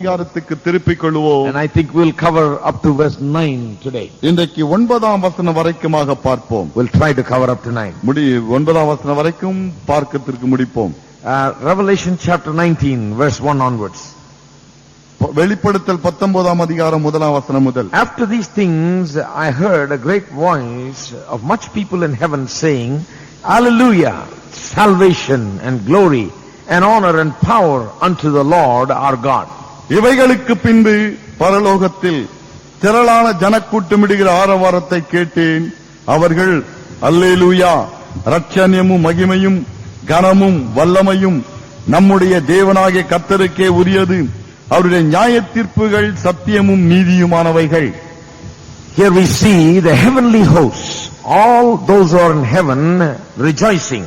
அதிகாரத்துக்கு திருப்பிக் கொள்வோம். And I think we'll cover up to verse 9 today. இன்றைக்கு 9ஆம் வசனம் வரைக்குமாக பார்ப்போம். We'll try to cover up to 9. 9ஆம் வசனம் வரைக்கும் பார்க்கத்திற்கு முடிப்போம். Revelation chapter 19 verse 1 onwards. வெளிப்படுத்தல் 19ஆம் அதிகாரம் 1ஆம் வசனம் முதல். After these things I heard a great voice of much people in heaven saying, Hallelujah, salvation and glory and honor and power unto the Lord our God. இவைகளுக்கு பின்பு பரலோகத்தில் திரளான ஜனக்கூட்டமிடுகிற ஆரவாரத்தை கேட்டேன். அவர்கள் அல்லேலூயா, ரட்சணியமும் மகிமையும் கனமும் வல்லமையும் நம்முடைய தேவனாகிய கர்த்தருக்கே உரியது. அவருடைய நியாய தீர்ப்புகள் சத்தியமும் நீதியுமானவைகள். Here we see the heavenly hosts, all those who are in heaven rejoicing.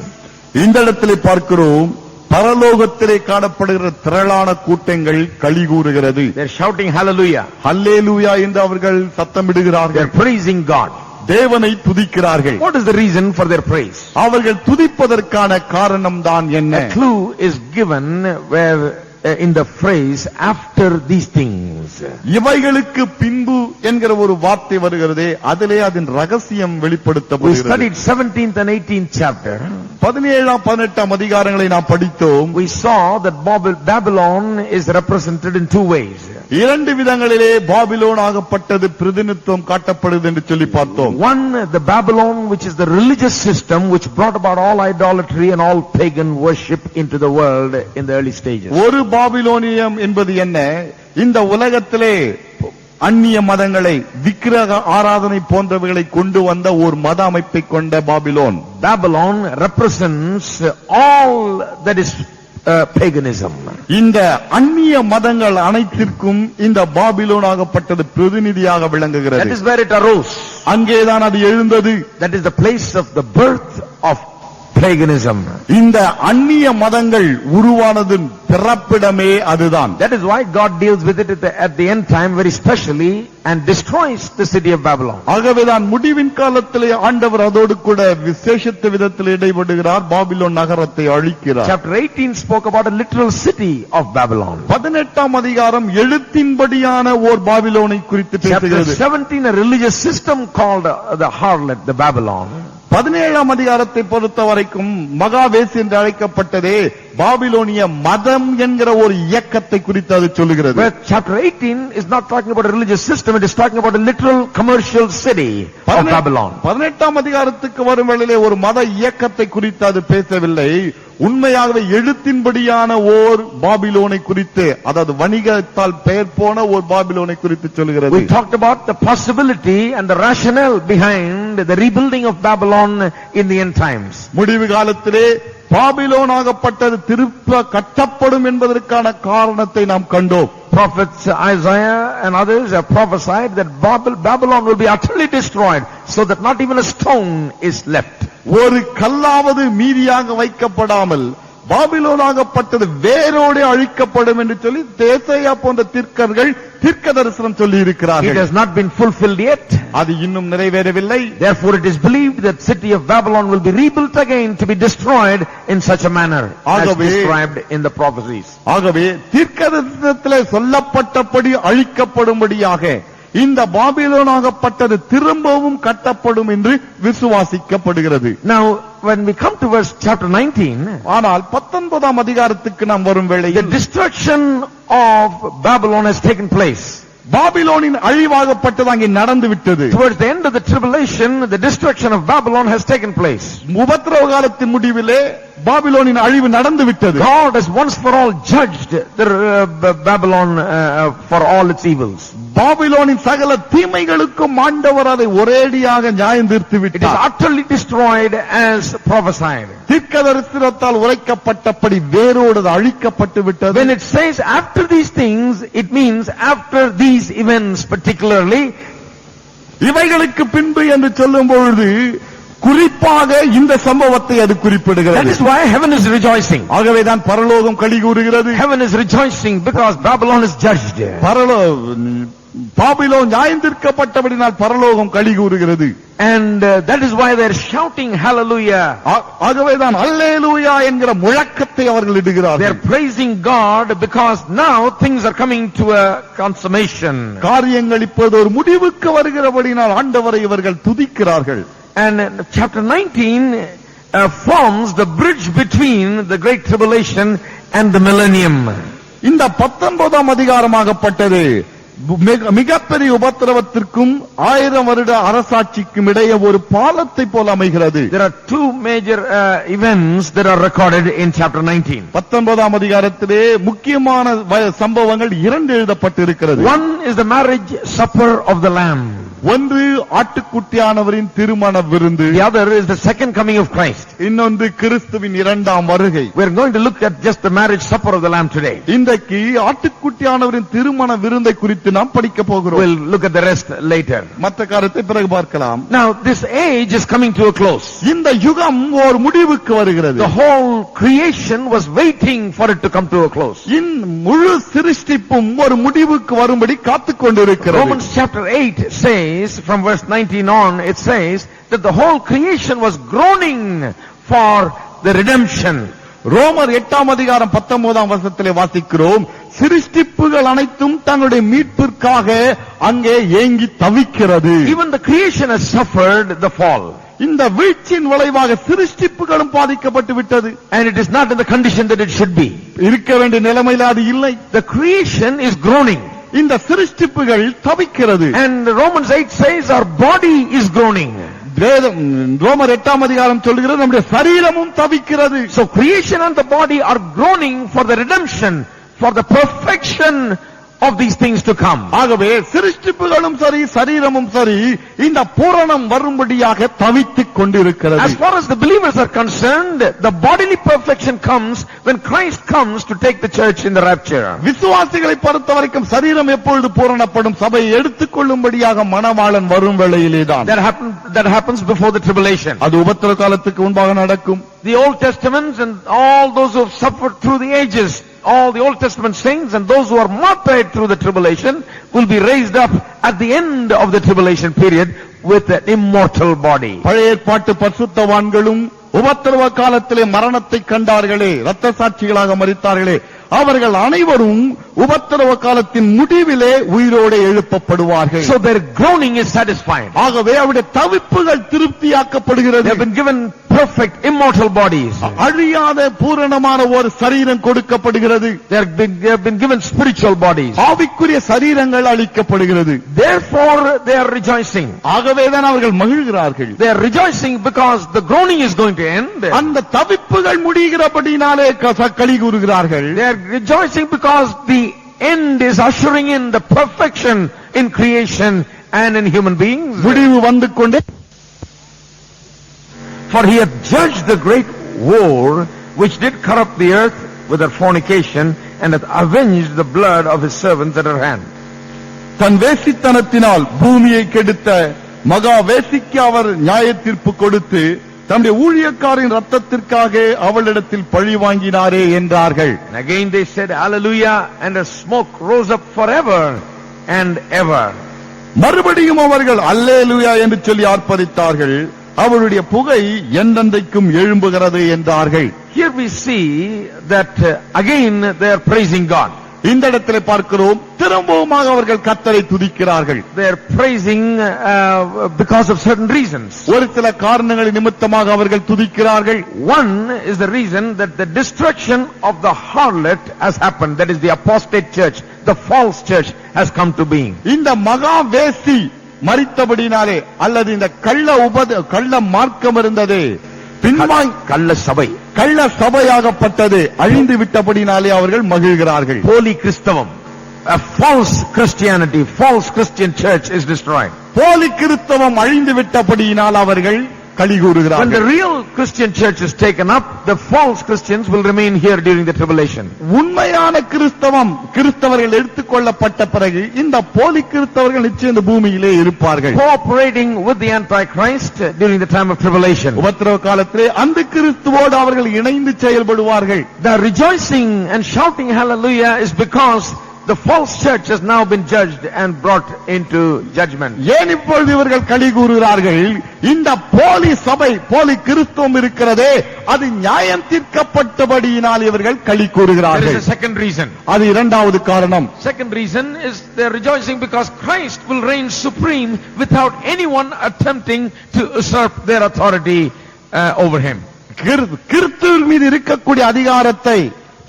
இந்த இடத்திலே பார்க்கிறோம், பரலோகத்திலே காணப்படுகிற திரளான கூட்டங்கள் களி கூறுகிறது. They are shouting hallelujah. அல்லேலூயா என்று அவர்கள் சத்தமிடுகிறார்கள். They are praising God. தேவனை துதிக்கிறார்கள். What is the reason for their praise? அவர்கள் துதிப்பதற்கான காரணம் தான் என்ன? A clue is given where in the phrase after these things. இவைகளுக்கு பின்பு என்கிற ஒரு வார்த்தை வருகிறதே, அதிலே அதன் ரகசியம் We வெளிப்படுத்தப்படுகிறது. studied 17th and 18th chapter. 17ஆம் 18ஆம் அதிகாரங்களை நாம் படித்தோம். We saw that Babylon is represented in two ways. இரண்டு விதங்களிலே பாபிலோன் ஆகப்பட்டது பிரதிநிதித்துவம் காட்டப்படுது என்று சொல்லி பார்த்தோம். One, the Babylon which is the religious system which brought about all idolatry and all pagan worship into the world in the early stages. ஒரு பாபிலோனியம் என்பது என்ன? இந்த உலகத்திலே அந்நிய மதங்களை, விக்கிரக ஆராதனை போன்றவைகளை கொண்டு வந்த ஒரு மத அமைப்பை கொண்ட Babylon. Babylon represents all that is paganism. இந்த அந்நிய மதங்கள் அனைத்திற்கும் இந்த பாபிலோன் ஆகப்பட்டது பிரதிநிதியாக விளங்குகிறது. That is where it arose. அங்கேதான் அது எழுந்தது. That is the place of the birth of paganism. இந்த அந்நிய மதங்கள் உருவானது பிறப்பிடமே அதுதான். That is why God deals with it at the end time very specially and destroys the city of Babylon. ஆகவேதான் முடிவின் காலத்திலே ஆண்டவர் அதோடு கூட விசேஷித்த விதத்தில் இடைபடுகிறார், பாபிலோன் நகரத்தை அழிக்கிறார். Chapter 18 spoke about a literal city of Babylon. 18ஆம் அதிகாரம் எழுத்தின்படியான ஓர் பாபிலோனை குறித்து Chapter பேசுகிறது. 17 a religious system called the harlot, the Babylon. 17ஆம் அதிகாரத்தை பொறுத்த வரைக்கும் மகாவேசி என்று அழைக்கப்பட்டதே பாபிலோனிய மதம் என்கிற ஒரு இயக்கத்தை குறித்து அது சொல்லுகிறது. But chapter 18 is not talking about a religious system, it is talking about a literal commercial city of Babylon. 18ஆம் அதிகாரத்துக்கு வரும் வேளையிலே ஒரு மத இயக்கத்தை குறித்து அது பேசவில்லை, உண்மையாகவே எழுத்தின்படியான ஓர் பாபிலோனை குறித்து, அதாவது வணிகத்தால் பெயர் போன ஓர் பாபிலோனை குறித்து சொல்லுகிறது. We talked about the possibility and the rationale behind the rebuilding of Babylon in the end times. முடிவு காலத்திலே பாபிலோன் ஆகப்பட்டது திருப்ப கட்டப்படும் என்பதற்கான காரணத்தை நாம் கண்டோம். Prophets Isaiah and others have prophesied that Babylon will be utterly destroyed so that not even a stone is left. ஒரு கல்லாவது மீதியாக வைக்கப்படாமல் பாபிலோன் ஆகப்பட்டது வேரோடு அழிக்கப்படும் என்று சொல்லி ஏசாயா போன்ற தீர்க்க தரிசனம் சொல்லி இருக்கிறார்கள். It has not been fulfilled yet. அது இன்னும் நிறைவேறவில்லை. Therefore it is believed that city of Babylon will be rebuilt again to be destroyed in such a manner as described in the prophecies. ஆகவே தீர்க்க தரிசனத்திலே சொல்லப்பட்டபடி அழிக்கப்படும்படியாக இந்த பாபிலோன் ஆகப்பட்டது திரும்பவும் கட்டப்படும் என்று விசுவாசிக்கப்படுகிறது. Now when we come to verse chapter 19, ஆனால் 19ஆம் அதிகாரத்துக்கு நாம் வரும் the வேளையில் destruction of Babylon has taken place. பாபிலோனின் அழிவாகப்பட்டது அங்கே நடந்து விட்டது. Towards the end of the tribulation, the destruction of Babylon has taken place. உபத்திரவ காலத்தின் முடிவிலே பாபிலோனின் அழிவு நடந்து விட்டது. God has once for all judged the Babylon for all its evils. பாபிலோனின் சகல தீமைகளுக்கும் ஆண்டவர் அதை ஒரேடியாக நியாயம் தீர்த்து It is விட்டார். utterly destroyed as prophesied. தீர்க்கதரிசனத்தால் உரைக்கப்பட்டபடி வேரோடு அழிக்கப்பட்டு விட்டது. When it says after these things, it means after these events particularly. இவைகளுக்கு பின்பு என்று சொல்லும் பொழுது குறிப்பாக இந்த சம்பவத்தை அது That குறிப்பிடுகிறது. is why heaven is rejoicing. ஆகவேதான் பரலோகம் களி கூறுகிறது. Heaven is rejoicing because Babylon is judged. Babylon நியாயந்தீர்க்கப்பட்டபடினால் பரலோகம் களி கூறுகிறது. And that is why they're shouting hallelujah. ஆகவேதான் அல்லேலூயா என்கிற முழக்கத்தை அவர்கள் They're இடுகிறார்கள். praising God because now things are coming to a consummation. காரியங்கள் இப்போது ஒரு முடிவுக்கு வருகிறபடினால் ஆண்டவரை இவர்கள் துதிக்கிறார்கள். And chapter 19 forms the bridge between the great tribulation and the millennium. இந்த 19ஆம் அதிகாரமாகப்பட்டது மிகப்பெரிய உபத்திரவத்திற்கும் 1000 வருட அரசாட்சிக்கும் இடையே ஒரு பாலத்தை போல அமைகிறது. There are two major events that are recorded in chapter 19. 19ஆம் அதிகாரத்திலே முக்கியமான சம்பவங்கள் 2 எழுதப்பட்டிருக்கிறது. One is the marriage supper of the Lamb. ஒன்று ஆட்டுக்குட்டியானவரின் திருமண விருந்து. The other is the second coming of Christ. இன்னொன்று கிறிஸ்துவின் இரண்டாம் வருகை. We are going to look at just the marriage supper of the Lamb today. இன்றைக்கு ஆட்டுக்குட்டியானவரின் திருமண விருந்தை குறித்து நாம் படிக்க போகிறோம். We'll look at the rest later. மற்ற காரியத்தை பிறகு பார்க்கலாம். Now this age is coming to a close. இந்த யுகம் ஒரு முடிவுக்கு வருகிறது. The whole creation was waiting for it to come to a close. முழு சிருஷ்டிப்பும் ஒரு முடிவுக்கு வரும்படி காத்துக் கொண்டிருக்கிறது. Romans chapter 8 says, from verse 19 on, it says that the whole creation was groaning for the redemption. ரோமர் 8ஆம் அதிகாரம் 19ஆம் வசனத்திலே வாசிக்கிறோம், சிருஷ்டிப்புகள் அனைத்தும் தங்களுடைய மீட்பிற்காக அங்கே ஏங்கி தவிக்கிறது. Even the creation has suffered the fall. இந்த வீழ்ச்சியின் விளைவாக சிருஷ்டிப்புகளும் பாதிக்கப்பட்டு விட்டது. And it is not in the condition that it should be. இருக்க வேண்டிய நிலைமையில் அது இல்லை. The creation is groaning. இந்த சிருஷ்டிப்புகள் தவிக்கிறது. And Romans 8 says our body is groaning. ரோமர் 8ஆம் அதிகாரம் சொல்கிறது நம்முடைய சரீரமும் தவிக்கிறது. So creation and the body are groaning for the redemption, for the perfection of these things to come. ஆகவே சிருஷ்டிப்புகளும் சரி சரீரமும் சரி இந்த பூரணம் வரும்படியாக தவித்துக் கொண்டிருக்கிறது. As far as the believers are concerned, the bodily perfection comes when Christ comes to take the church in the rapture. விசுவாசிகளை பொறுத்தவரைக்கும் சரீரம் எப்பொழுது பூரணப்படும், சபையை எடுத்துக்கொள்ளும்படியாக மணவாளன் வரும் வேளையிலேதான். That happens before the tribulation. அது உபத்திரவ காலத்துக்கு முன்பாக நடக்கும். The Old Testaments and all those who have suffered through the ages, all the Old Testament saints and those who are martyred through the tribulation will be raised up at the end of the tribulation period with an immortal body. பழைய ஏற்பாட்டு பரிசுத்தவான்களும் உபத்திரவ காலத்திலே மரணத்தை கண்டார்களே, இரத்த சாட்சிகளாக மரித்தார்களே, அவர்கள் அனைவரும் உபத்திரவ காலத்தின் முடிவிலே உயிரோடு எழுப்பப்படுவார்கள். So their groaning is satisfied. ஆகவே அவருடைய தவிப்புகள் திருப்தியாக்கப்படுகிறது. They have been given perfect immortal bodies. அழியாத பூரணமான ஒரு சரீரம் கொடுக்கப்படுகிறது. They have been given spiritual bodies. ஆவிக்குரிய சரீரங்கள் அளிக்கப்படுகிறது. Therefore they are rejoicing. ஆகவேதான் அவர்கள் மகிழ்கிறார்கள். They are rejoicing because the groaning is going to end. அந்த தவிப்புகள் முடிகிறபடினாலே களி கூறுகிறார்கள். They are rejoicing because the end is ushering in the perfection in creation and in human beings. முடிவு வந்து கொண்டே, for he hath judged the great war which did corrupt the earth with her fornication and hath avenged the blood of his servants at her hand. தன் வேசித்தனத்தினால் பூமியை கெடுத்த மகா வேசிக்கு அவர் நியாய தீர்ப்பு கொடுத்து தம்முடைய ஊழியக்காரின் ரத்தத்திற்காக அவளிடத்தில் பழி வாங்கினாரே என்றார்கள். And again they said hallelujah, and a smoke rose up forever and ever. மறுபடியும் அவர்கள் அல்லேலூயா என்று சொல்லி ஆர்ப்பரித்தார்கள், அவருடைய புகை என்றென்றைக்கும் எழும்புகிறது என்றார்கள். Here we see that again they are praising God. இந்த இடத்திலே பார்க்கிறோம், திரும்பவுமாக அவர்கள் கர்த்தரை துதிக்கிறார்கள். They are praising because of certain reasons. ஒரு சில காரணங்களின் நிமித்தமாக அவர்கள் துதிக்கிறார்கள். One is the reason that the destruction of the harlot has happened, that is the apostate church, the false church has come to being. இந்த மகா வேசி மரித்தபடினாலே அல்லது இந்த கள்ள மார்க்கம் இருந்ததே கள்ள சபை, கள்ள சபையாகப்பட்டது அழிந்து விட்டபடினாலே அவர்கள் மகிழ்கிறார்கள். போலி கிறிஸ்தவம், a false Christianity, false Christian church is destroyed. போலி கிறிஸ்தவம் அழிந்து விட்டபடியினால் அவர்கள் களி When the கூறுகிறார்கள். real Christian church is taken up, the false Christians will remain here during the tribulation. உண்மையான கிறிஸ்தவர்கள் எடுத்துக்கொள்ளப்பட்ட பிறகு இந்த போலி கிறிஸ்தவர்கள் நிச்சயம் இந்த பூமியிலே இருப்பார்கள். Cooperating with the Antichrist during the time of tribulation. உபத்திரவ காலத்திலே அந்த கிறிஸ்துவோடு அவர்கள் இணைந்து செயல்படுவார்கள். The rejoicing and shouting hallelujah is because the false church has now been judged and brought into judgment. ஏன் இப்பொழுது இவர்கள் களி கூறுகிறார்கள்? இந்த போலி சபை, போலி கிறிஸ்துவம் இருக்கிறதே, அது நியாயம் தீர்க்கப்பட்டபடியினால் இவர்கள் களி There கூறுகிறார்கள். is a second reason. அது இரண்டாவது காரணம். Second reason is they're rejoicing because Christ will reign supreme without anyone attempting to usurp their authority over him. கிறிஸ்துவின் மீது இருக்கக்கூடிய அதிகாரத்தை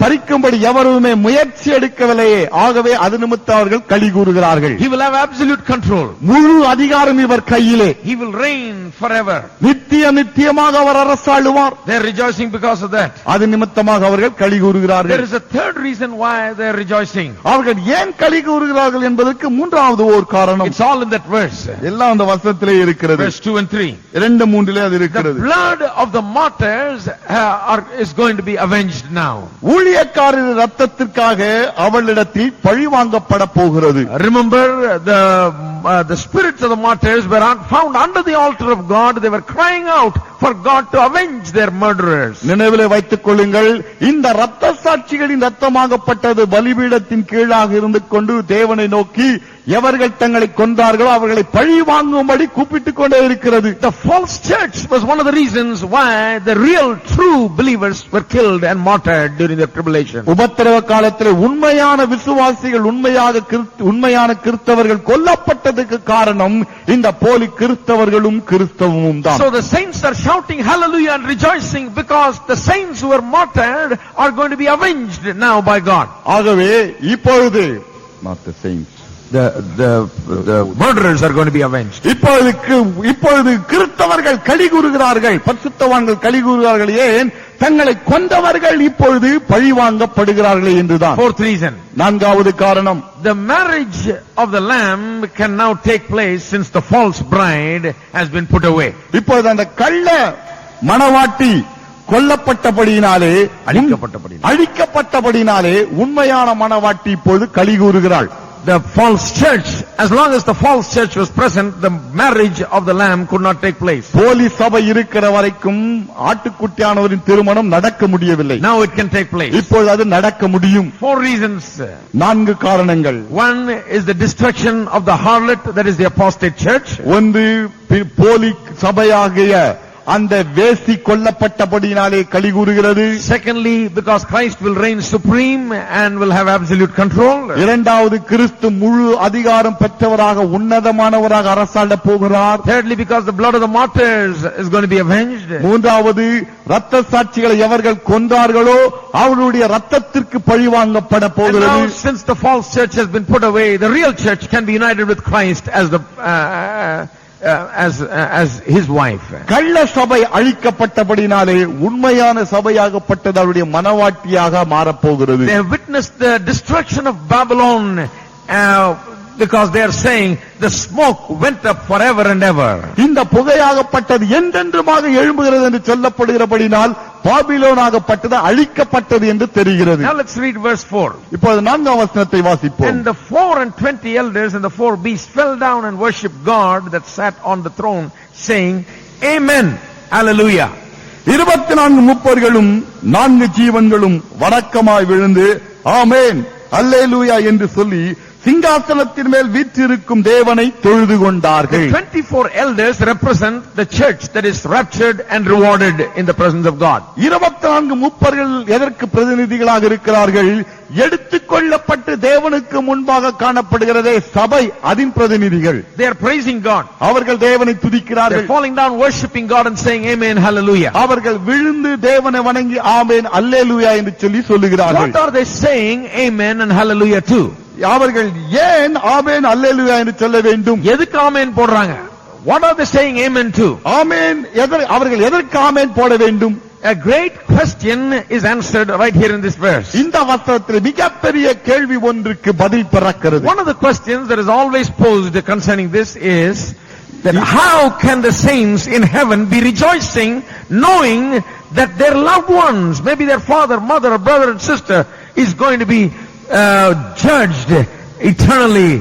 பறிக்கும்படி எவருமே முயற்சி எடுக்கவில்லையே, ஆகவே அது நிமித்தம் அவர்கள் களி கூறுகிறார்கள். He will have absolute control. முழு அதிகாரம் இவர் கையிலே. He will reign forever. நித்தியமாக அவர் அரசாளுவார். They're rejoicing because of that. அது நிமித்தமாக அவர்கள் களி There கூறுகிறார்கள். is a third reason why they're rejoicing. அவர்கள் ஏன் களி கூறுகிறார்கள் என்பதற்கு மூன்றாவது ஒரு காரணம். It's all in that verse. எல்லாம் அந்த வசனத்திலே இருக்கிறது. Verse 2 and 3. 2-3 அது The இருக்கிறது. blood of the martyrs is going to be avenged now. ஊழியக்காரரின் ரத்தத்திற்காக அவளிடத்தில் பழி வாங்கப்பட போகிறது. Remember, the spirits of the martyrs were found under the altar of God. They were crying out for God to avenge their murderers. நினைவிலே வைத்துக் கொள்ளுங்கள், இந்த ரத்த சாட்சிகளின் ரத்தமாகப்பட்டது பலிபீடத்தின் கீழாக இருந்து கொண்டு தேவனை நோக்கி எவர்கள் தங்களை கொன்றார்களோ அவர்களை பழி வாங்கும்படி கூப்பிட்டுக் கொண்டே இருக்கிறது. The false church was one of the reasons why the real true believers were killed and martyred during the tribulation. உபத்திரவ காலத்திலே உண்மையான விசுவாசிகள், உண்மையான கிறிஸ்தவர்கள் கொல்லப்பட்டதுக்கு காரணம் இந்த போலி கிறிஸ்தவர்களும் கிறிஸ்தவமும் தான். So the saints are shouting hallelujah and rejoicing because the saints who were martyred are going to be avenged now by God. ஆகவே இப்பொழுது not the saints, the murderers are going to be avenged. இப்பொழுது கிறிஸ்தவர்கள் களி கூறுகிறார்கள், பரிசுத்தவான்கள் களி கூறுகிறார்கள். ஏன்? தங்களை கொண்டவர்கள் இப்பொழுது பழி வாங்கப்படுகிறார்கள் என்றுதான். Fourth reason. நான்காவது காரணம், The marriage of the Lamb can now take place since the false bride has been put away. இப்பொழுது அந்த கள்ள மணவாட்டி கொல்லப்பட்டபடியினாலே, அழிக்கப்பட்டபடியினாலே உண்மையான மணவாட்டி இப்பொழுது களி கூறுகிறாள். The false church, as long as the false church was present, the marriage of the Lamb could not take place. போலி சபை இருக்கிற வரைக்கும் ஆட்டுக்குட்டியானவரின் திருமணம் நடக்க முடியவில்லை. Now it can take place. இப்பொழுது அது நடக்க முடியும். Four reasons. 4 காரணங்கள். One is the destruction of the harlot, that is the apostate church. ஒன்று போலி சபையாகிய அந்த வேசி கொல்லப்பட்டபடியினாலே களி கூறுகிறது. Secondly, because Christ will reign supreme and will have absolute control. இரண்டாவது, கிறிஸ்து முழு அதிகாரம் பெற்றவராக உன்னதமானவராக அரசாள போகிறார். Thirdly, because the blood of the martyrs is going to be avenged. மூன்றாவது, ரத்த சாட்சிகளை எவர்கள் கொன்றார்களோ அவர்களுடைய ரத்தத்திற்கு பழி வாங்கப்பட And போகிறது. now, since the false church has been put away, the real church can be united with Christ as the as his wife. கள்ள சபை அழிக்கப்பட்டபடினாலே உண்மையான சபையாகப்பட்டது அவருடைய மனவாட்டியாக மாறப்போகிறது. They have witnessed the destruction of Babylon because they are saying the smoke went up forever and ever. இந்த புகையாகப்பட்டது என்றென்றுமாக எழும்புகிறது என்று சொல்லப்படுகிறபடினால் பாபிலோனாகப்பட்டது அழிக்கப்பட்டது என்று தெரிகிறது. Now let's read verse 4. இப்போது 4ஆம் வசனத்தை வாசிப்போம். And the 24 elders and the 4 beasts fell down and worshipped God that sat on the throne, saying, Amen, Hallelujah. 24 மூப்பர்களும் 4 ஜீவன்களும் வணக்கமாய் விழுந்து ஆமென் அல்லேலூயா என்று சொல்லி சிங்காசனத்தின் மேல் வீற்றிருக்கும் தேவனை தொழுது கொண்டார்கள். The 24 elders represent the church that is raptured and rewarded in the presence of God. 24 மூப்பர்கள் எதற்கு பிரதிநிதிகளாக இருக்கிறார்கள்? எடுத்துக்கொள்ளப்பட்டு தேவனுக்கு முன்பாக காணப்படுகிறதே சபை, அதன் பிரதிநிதிகள். They are praising God. அவர்கள் தேவனை They துதிக்கிறார்கள். are falling down worshiping God and saying Amen, Hallelujah. அவர்கள் விழுந்து தேவனை வணங்கி ஆமென் அல்லேலூயா என்று சொல்லி சொல்லுகிறார்கள். What are they saying Amen and Hallelujah to? அவர்கள் ஏன் ஆமென் அல்லேலூயா என்று சொல்ல வேண்டும்? எதுக்கு ஆமென் போடுறாங்க? What are they saying Amen to? ஆமென் அவர்கள் எதற்கு ஆமென் போட வேண்டும்? A great question is answered right here in this verse. இந்த வசனத்தில் மிகப்பெரிய கேள்வி ஒன்றுக்கு பதில் பிறக்கிறது. One of the questions that is always posed concerning this is that how can the saints in heaven be rejoicing knowing that their loved ones, maybe their father, mother, brother and sister, is going to be judged eternally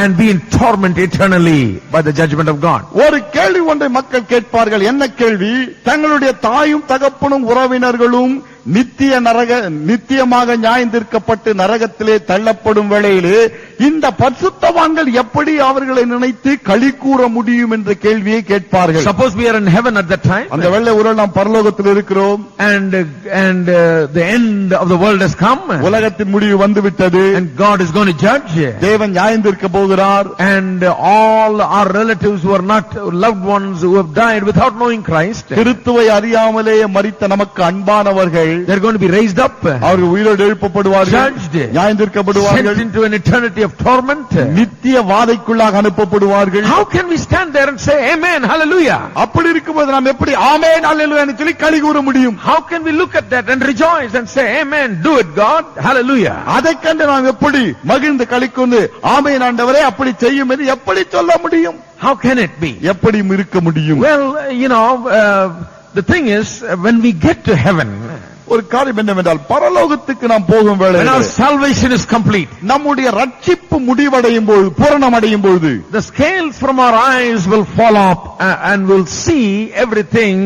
and be in torment eternally by the judgment of God. ஒரு கேள்வி ஒன்றை மக்கள் கேட்பார்கள். என்ன கேள்வி? தங்களுடைய தாயும் தகப்பனும் உறவினர்களும் நித்தியமாக நியாயந்தீர்க்கப்பட்டு நரகத்திலே தள்ளப்படும் வேளையிலே இந்த பரிசுத்தவான்கள் எப்படி அவர்களை நினைத்து களி கூற முடியும் என்ற கேள்வியை கேட்பார்கள். Suppose we are in heaven at that time, அந்த வேளை ஒரு நாம் பரலோகத்தில் இருக்கிறோம், and the end of the world has come, உலகத்தின் முடிவு வந்துவிட்டது, and God is going to judge, தேவன் நியாயந்தீர்க்க போகிறார், and all our relatives who are not loved ones who have died without knowing Christ, கிறிஸ்துவை அறியாமலேயே மரித்த நமக்கு அன்பானவர்கள், they are going to be raised up, அவர்கள் உயிரோடு எழுப்பப்படுவார்கள், judged, நியாயந்தீர்க்கப்படுவார்கள், sent into an eternity of torment, நித்திய வாதைக்குள்ளாக அனுப்பப்படுவார்கள். How can we stand there and say amen, hallelujah? அப்படி இருக்கும்போது நாம் எப்படி ஆமென் அல்லேலூயா என்று சொல்லி களி கூற முடியும்? How can we look at that and rejoice and say amen, do it God, hallelujah? அதைக் கண்டு நாம் எப்படி மகிழ்ந்து களிக்கொண்டு ஆமென் ஆண்டவரே அப்படி செய்யும் என்று எப்படி சொல்ல முடியும்? How can it be? எப்படி இருக்க முடியும்? Well, the thing is, when we get to heaven, ஒரு காரியம் என்னவென்றால் பரலோகத்துக்கு நாம் போகும் when our வேளையில் salvation is complete, நம்முடைய ரட்சிப்பு முடிவடையும் பொழுது, பூரணமடையும் பொழுது, the scales from our eyes will fall off and we'll see everything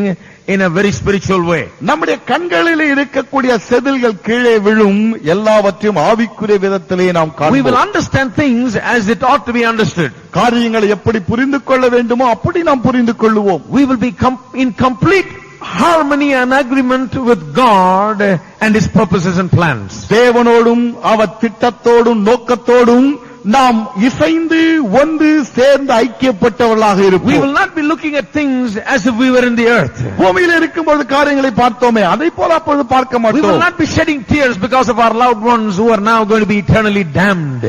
in a very spiritual way. நம்முடைய கண்களிலே இருக்கக்கூடிய செதில்கள் கீழே விழும், எல்லாவற்றையும் ஆவிக்குரிய விதத்திலே நாம் We will காண்போம். understand things as it ought to be understood. காரியங்களை எப்படி புரிந்து கொள்ள வேண்டுமோ அப்படி நாம் புரிந்து கொள்ளுவோம். We will be in complete harmony and agreement with God and His purposes and plans. தேவனோடும் அவர் திட்டத்தோடும் நோக்கத்தோடும் நாம் இசைந்து ஒன்று சேர்ந்து ஐக்கியப்பட்டவர்களாக We இருப்போம். will not be looking at things as if we were in the earth. பூமியில் இருக்கும்போது காரியங்களை பார்த்தோமே அதை போல அப்பொழுது பார்க்க We will மாட்டோம். not be shedding tears because of our loved ones who are now going to be eternally damned.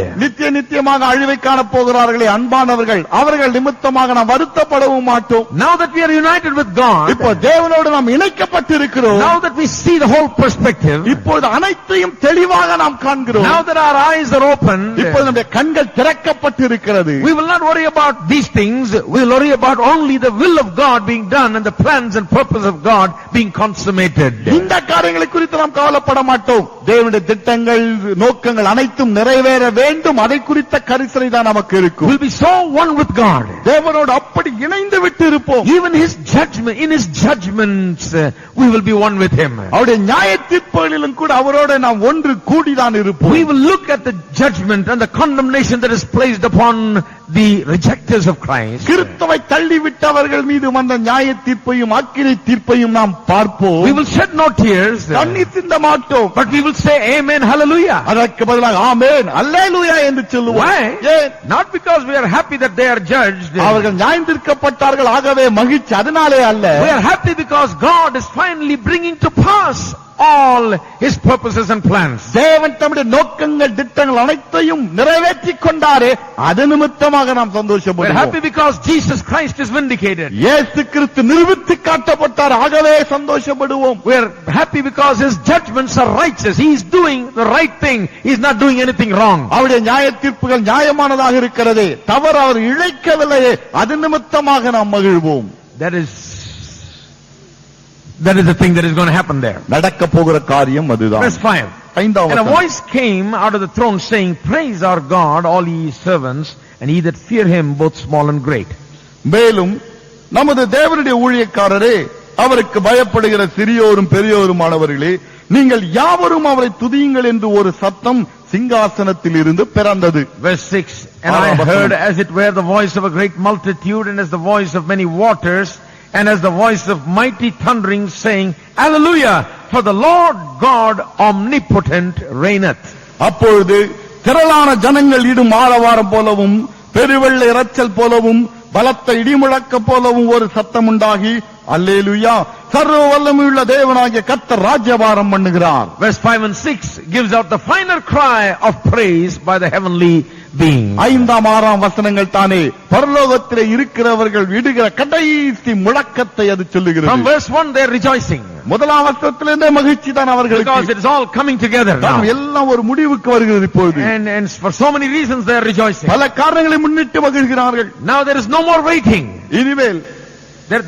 நித்தியமாக அழிவை காண போகிறார்களே அன்பானவர்கள், அவர்கள் நிமித்தமாக நாம் வருத்தப்படவும் மாட்டோம். Now that we are united with God, இப்போ தேவனோடு நாம் இணைக்கப்பட்டிருக்கிறோம். now that we see the whole perspective, இப்பொழுது அனைத்தையும் தெளிவாக நாம் காண்கிறோம். now that our eyes are opened, இப்பொழுது நம்முடைய கண்கள் திறக்கப்பட்டிருக்கிறது. we will not worry about these things. We will worry about only the will of God being done and the plans and purpose of God being consummated. இந்த காரியங்களை குறித்து நாம் கவலைப்பட மாட்டோம். தேவனுடைய திட்டங்கள் நோக்கங்கள் அனைத்தும் நிறைவேற வேண்டும், அதை குறித்த கரிசனை தான் நமக்கு இருக்கும். We'll be so one with God. தேவனோடு அப்படி இணைந்து விட்டு இருப்போம். Even in His judgments, we will be one with Him. அவருடைய நியாய தீர்ப்புகளிலும் கூட அவரோடு நாம் ஒன்று கூடிதான் இருப்போம். We will look at the judgment and the condemnation that is placed upon the rejectors of Christ. கிறிஸ்துவை தள்ளிவிட்டவர்கள் மீது வந்த நியாய தீர்ப்பையும் அக்கினி தீர்ப்பையும் நாம் பார்ப்போம். We will shed no tears, கண்ணீர் சிந்த மாட்டோம். but we will say amen, hallelujah. அதற்கு பதிலாக ஆமென் அல்லேலூயா என்று சொல்லுவோம். Why? ஏன்? Not because we are happy that they are judged. அவர்கள் நியாயந்தீர்க்கப்பட்டார்கள் ஆகவே மகிழ்ச்சி, அதனாலே அல்ல. We are happy because God is finally bringing to pass all His purposes and plans. தேவன் தம்முடைய நோக்கங்கள் திட்டங்கள் அனைத்தையும் நிறைவேற்றிக் கொண்டாரே, அது நிமித்தமாக நாம் We are சந்தோஷப்படுவோம். happy because Jesus Christ is vindicated. இயேசு கிறிஸ்து நிரூபித்து காட்டப்பட்டார், ஆகவே சந்தோஷப்படுவோம். We are happy because His judgments are righteous. He is doing the right thing. He is not doing anything wrong. அவருடைய நியாய தீர்ப்புகள் நியாயமானதாக இருக்கிறதே, தவறு அவர் இழைக்கவில்லையே, அது நிமித்தமாக நாம் மகிழ்வோம். That is the thing that is going to happen there. நடக்க போகிற காரியம் அதுதான். Verse 5. And a voice came out of the throne saying, Praise our God, all ye servants, and ye that fear Him, both small and great. மேலும் நமது தேவனுடைய ஊழியக்காரரே, அவருக்கு பயப்படுகிற சிறியோரும் பெரியோருமானவர்களே, நீங்கள் யாவரும் அவரை துதியுங்கள் என்று ஒரு சத்தம் சிங்காசனத்தில் இருந்து பிறந்தது. Verse 6. And I heard as it were the voice of a great multitude, and as the voice of many waters, and as the voice of mighty thundering, saying, Hallelujah, for the Lord God omnipotent reigneth. அப்பொழுது திரளான ஜனங்கள் இடும் ஆரவாரம் போலவும் பெருவெள்ள இரைச்சல் போலவும் பலத்த இடிமுழக்க போலவும் ஒரு சத்தம் உண்டாகி, அல்லேலூயா, சர்வ வல்லமையுள்ள தேவனாகிய கர்த்தர் ராஜ்யபாரம் பண்ணுகிறார். Verse 5 and 6 gives out the final cry of praise by the heavenly being. 5-6 வசனங்கள் தானே பரலோகத்திலே இருக்கிறவர்கள் விடுகிற கடைசி முழக்கத்தை அது சொல்லுகிறது. From verse 1 they are rejoicing. முதலாம் வசனத்திலிருந்தே மகிழ்ச்சி தான் Because அவர்களுக்கு. it is all coming together now. எல்லாம் ஒரு முடிவுக்கு வருகிறது இப்பொழுது. And for so many reasons they are rejoicing. பல காரணங்களை முன்னிட்டு மகிழ்கிறார்கள். Now there is no more waiting. இனிமேல்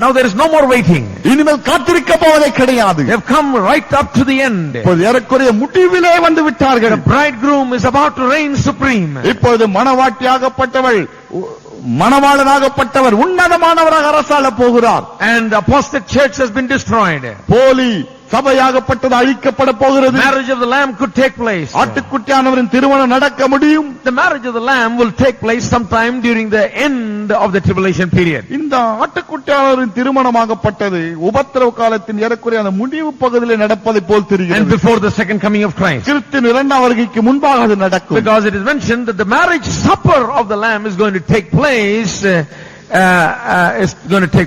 Now there is no more waiting. இனிமேல் காத்திருக்க போவதே கிடையாது. They have come right up to the end. இப்போது ஏறக்குறைய முடிவிலே வந்து விட்டார்கள். The bridegroom is about to reign supreme. இப்பொழுது மணவாட்டியாகப்பட்டவள் மணவாளனாகப்பட்டவர் உன்னதமானவராக அரசாள போகிறார். And the apostate church has been destroyed. போலி சபையாகப்பட்டது அழிக்கப்பட போகிறது. Marriage of the Lamb could take place. ஆட்டுக்குட்டியானவரின் திருமணம் நடக்க முடியும். The marriage of the Lamb will take place sometime during the end of the tribulation period. இந்த ஆட்டுக்குட்டியானவரின் திருமணமாகப்பட்டது உபத்திரவ காலத்தின் ஏறக்குறைய அந்த முடிவு பகுதியில் நடப்பதை போல் And தெரிகிறது. before the second coming of Christ. கிறிஸ்துவின் இரண்டாம் வருகைக்கு முன்பாக அது நடக்கும். Because it is mentioned that the marriage supper of the Lamb is going to take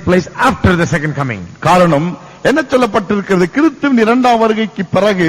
place after the second coming. காரணம் என்ன சொல்லப்பட்டிருக்கிறது? கிறிஸ்துவின் இரண்டாம் வருகைக்கு பிறகு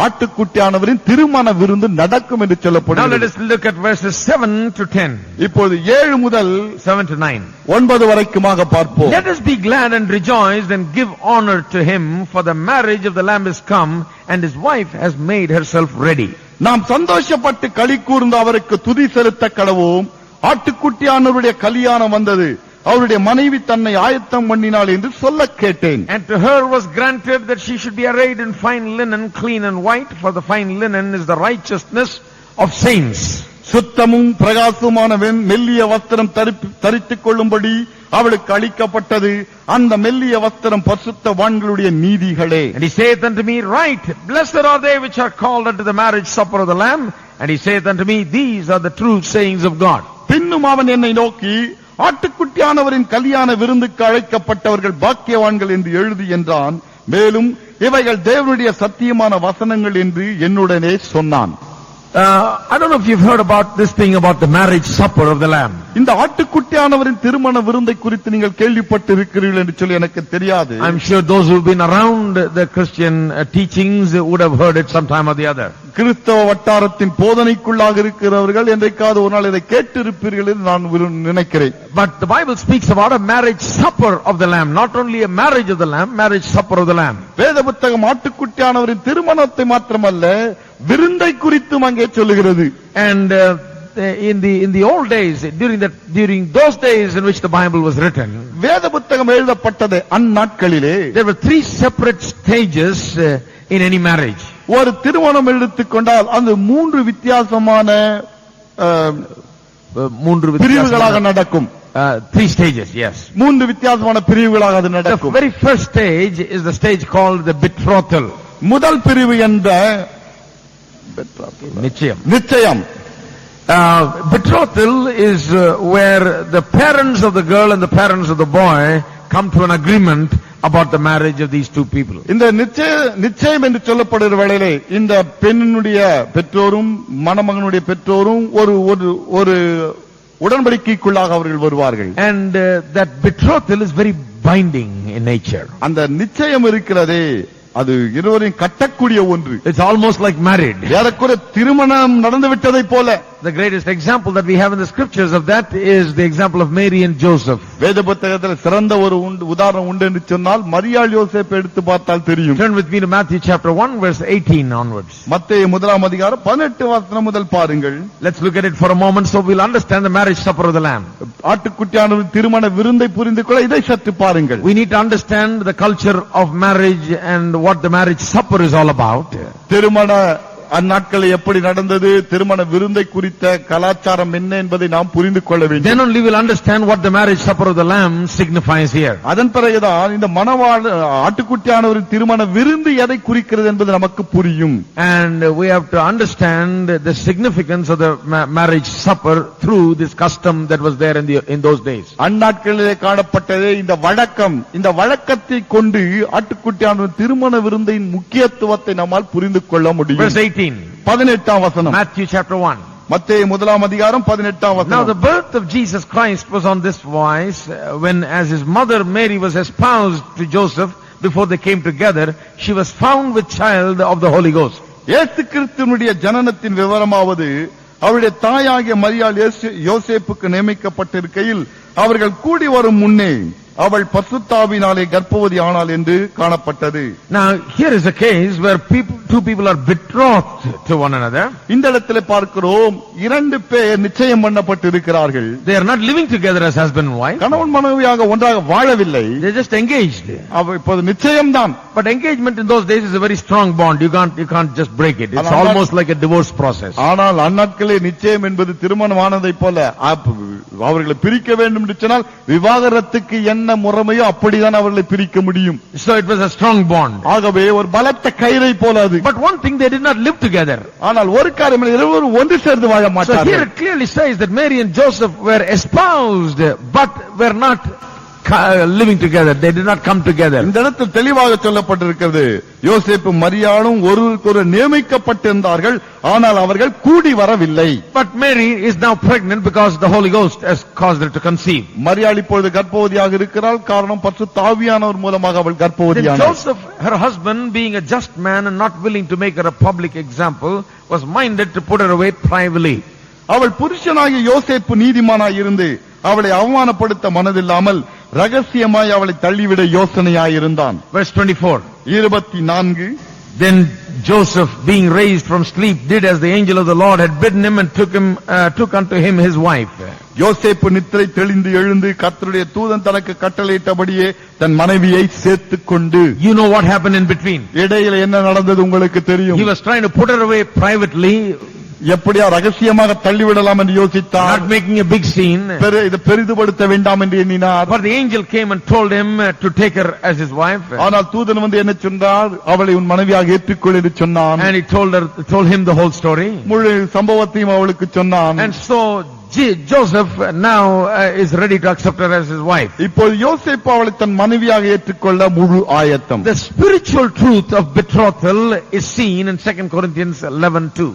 ஆட்டுக்குட்டியானவரின் திருமண விருந்து நடக்கும் என்று Now let சொல்லப்படுகிறது. us look at verses 7 to 10. இப்பொழுது 7 முதல் 7 to 9. 9 வரைக்குமாக பார்ப்போம். Let us be glad and rejoice and give honor to him, for the marriage of the Lamb is come, and his wife has made herself ready. நாம் சந்தோஷப்பட்டு களி கூர்ந்து அவருக்கு துதி செலுத்த கடவோம். ஆட்டுக்குட்டியானவருடைய கல்யாணம் வந்தது, அவருடைய மனைவி தன்னை ஆயத்தம் பண்ணினாள் என்று சொல்ல கேட்டேன். And to her was granted that she should be arrayed in fine linen, clean and white, for the fine linen is the righteousness of saints. சுத்தமும் பிரகாசமான மெல்லிய வஸ்திரம் தரித்துக் கொள்ளும்படி அவளுக்கு அளிக்கப்பட்டது. அந்த மெல்லிய வஸ்திரம் பரிசுத்தவான்களுடைய நீதிகளே. And he saith unto me, Right, blessed are they which are called unto the marriage supper of the Lamb. And he saith unto me, These are the true sayings of God. பின்னும் அவன் என்னை நோக்கி, ஆட்டுக்குட்டியானவரின் கல்யாண விருந்துக்கு அழைக்கப்பட்டவர்கள் பாக்கியவான்கள் என்று எழுதி என்றான். மேலும் இவைகள் தேவனுடைய சத்தியமான வசனங்கள் என்று என்னுடனே சொன்னான். I don't know if you've heard about this thing about the marriage supper of the Lamb. இந்த ஆட்டுக்குட்டியானவரின் திருமண விருந்தை குறித்து நீங்கள் கேள்விப்பட்டு இருக்கிறீர்கள் என்று சொல்லி எனக்கு தெரியாது. I'm sure those who've been around the Christian teachings would have heard it sometime or the other. கிறிஸ்தவ வட்டாரத்தின் போதனைக்குள்ளாக இருக்கிறவர்கள் என்றைக்காவது ஒரு நாள் இதை கேட்டிருப்பீர்கள் என்று நான் நினைக்கிறேன். But the Bible speaks about a marriage supper of the Lamb, not only a marriage of the Lamb, marriage supper of the Lamb. வேத புத்தகம் ஆட்டுக்குட்டியானவரின் திருமணத்தை மாத்திரமல்ல விருந்தை குறித்தும் அங்கே சொல்லுகிறது. And in the old days, during those days in which the Bible was written, வேத புத்தகம் எழுதப்பட்டது அந்நாட்களிலே there were 3 separate stages in any marriage. ஒரு திருமணம் எடுத்துக்கொண்டால் அந்த 3 வித்தியாசமான பிரிவுகளாக நடக்கும். 3 stages, yes. 3 வித்தியாசமான பிரிவுகளாக அது The நடக்கும். very first stage is the stage called the betrothal. முதல் பிரிவு என்ற நிச்சயம். Betrothal is where the parents of the girl and the parents of the boy come to an agreement about the marriage of these two people. இந்த நிச்சயம் என்று சொல்லப்படுகிற வேளையிலே இந்த பெண்ணுடைய பெற்றோரும் மணமகனுடைய பெற்றோரும் ஒரு உடன்படிக்கைக்குள்ளாக அவர்கள் வருவார்கள். And that betrothal is very binding in nature. அந்த நிச்சயம் இருக்கிறதே அது இருவரையும் கட்டக்கூடிய ஒன்று. It's almost like married. ஏறக்குறைய திருமணம் நடந்து விட்டதை போல. The greatest example that we have in the scriptures of that is the example of Mary and Joseph. வேத புத்தகத்தில் சிறந்த ஒரு உதாரணம் உண்டு என்று சொன்னால் மரியாள் யோசேப்பு எடுத்து பார்த்தால் தெரியும். Turn with me to Matthew chapter 1 verse 18 onwards. மத்தேயு 1ஆம் அதிகாரம் 18 வசனம் முதல் பாருங்கள். Let's look at it for a moment so we'll understand the marriage supper of the Lamb. ஆட்டுக்குட்டியானவரின் திருமண விருந்தை புரிந்து கொள்ள இதை சற்று பாருங்கள். We need to understand the culture of marriage and what the marriage supper is all about. திருமண அந்நாட்களில் எப்படி நடந்தது, திருமண விருந்தை குறித்த கலாச்சாரம் என்ன என்பதை நாம் புரிந்து கொள்ள வேண்டும். Then only we'll understand what the marriage supper of the Lamb signifies here. அதன் பிறகுதான் இந்த ஆட்டுக்குட்டியானவரின் திருமண விருந்து எதை குறிக்கிறது என்பது நமக்கு புரியும். And we have to understand the significance of the marriage supper through this custom that was there in those days. அந்நாட்களிலே காணப்பட்டதே இந்த வழக்கத்தை கொண்டு ஆட்டுக்குட்டியானவரின் திருமண விருந்தின் முக்கியத்துவத்தை நம்மால் புரிந்து கொள்ள முடியும். Verse 18. 18ஆம் வசனம். Matthew chapter 1. மத்தேயு 1ஆம் அதிகாரம் 18ஆம் வசனம். Now the birth of Jesus Christ was on this wise, when as his mother Mary was espoused to Joseph, before they came together, she was found with child of the Holy Ghost. இயேசு கிறிஸ்துவினுடைய ஜனனத்தின் விவரமாவது அவருடைய தாயாகிய மரியாள் யோசேப்புக்கு நியமிக்கப்பட்டிருக்கையில் அவர்கள் கூடி வரும் முன்னே அவள் பரிசுத்தாவினாலே கர்ப்பவதி ஆனாள் என்று காணப்பட்டது. Now here is a case where two people are betrothed to one another. இந்த இடத்திலே பார்க்கிறோம் 2 பேர் நிச்சயம் பண்ணப்பட்டிருக்கிறார்கள். They are not living together as husband and wife. கணவன் மனைவியாக ஒன்றாக வாழவில்லை. They are just engaged. இப்போது நிச்சயம்தான். But engagement in those days is a very strong bond. You can't just break it. It's almost like a divorce process. ஆனால் அந்நாட்களே நிச்சயம் என்பது திருமணமானதை போல அவர்களை பிரிக்க வேண்டும் என்று சொன்னால் விவாகரத்துக்கு என்ன முறைமையோ அப்படிதான் அவர்களை பிரிக்க முடியும். So it was a strong bond. ஆகவே ஒரு பலத்த கயிறை போல அது. But one thing, they did not live together. ஆனால் ஒரு காரியம், இருவரும் ஒன்று சேர்ந்து வாழ So மாட்டார்கள். here it clearly says that Mary and Joseph were espoused but were not living together. They did not come together. இந்த இடத்தில் தெளிவாக சொல்லப்பட்டிருக்கிறது, யோசேப்பு மரியாளும் ஒருவருக்கொரு நியமிக்கப்பட்டிருந்தார்கள், ஆனால் அவர்கள் கூடி வரவில்லை. But Mary is now pregnant because the Holy Ghost has caused her to conceive. மரியாள் இப்பொழுது கர்ப்பவதியாக இருக்கிறாள், காரணம் பரிசுத்த ஆவியானவர் மூலமாக அவள் Then கர்ப்பவதியானாள். Joseph, her husband, being a just man and not willing to make her a public example, was minded to put her away privately. அவள் புருஷனாகிய யோசேப்பு நீதிமானாய் இருந்து அவளை அவமானப்படுத்த மனதில்லாமல் ரகசியமாய் அவளை தள்ளிவிட யோசனையாயிருந்தான். Verse 24. 24. Then Joseph, being raised from sleep, did as the angel of the Lord had bidden him, and took unto him his wife. யோசேப்பு நித்திரை தெளிந்து எழுந்து கர்த்தருடைய தூதன் தனக்கு கட்டளையிட்டபடியே தன் மனைவியை சேர்த்துக் கொண்டு. You know what happened in between. இடையில என்ன நடந்தது உங்களுக்கு தெரியும். He was trying to put her away privately, எப்படியா ரகசியமாக தள்ளிவிடலாம் என்று யோசித்தார். not making a big scene. இதை பெரிதுபடுத்த வேண்டாம் என்று எண்ணினார். But the angel came and told him to take her as his wife. ஆனால் தூதன் வந்து என்ன சொன்னார், அவளை உன் மனைவியாக ஏற்றுக்கொள் என்று சொன்னான். And he told him the whole story. முழு சம்பவத்தையும் அவளுக்கு சொன்னான். And so Joseph now is ready to accept her as his wife. இப்போது யோசேப்பு அவளை தன் மனைவியாக ஏற்றுக்கொள்ள முழு ஆயத்தம். The spiritual truth of betrothal is seen in 2 Corinthians 11:2.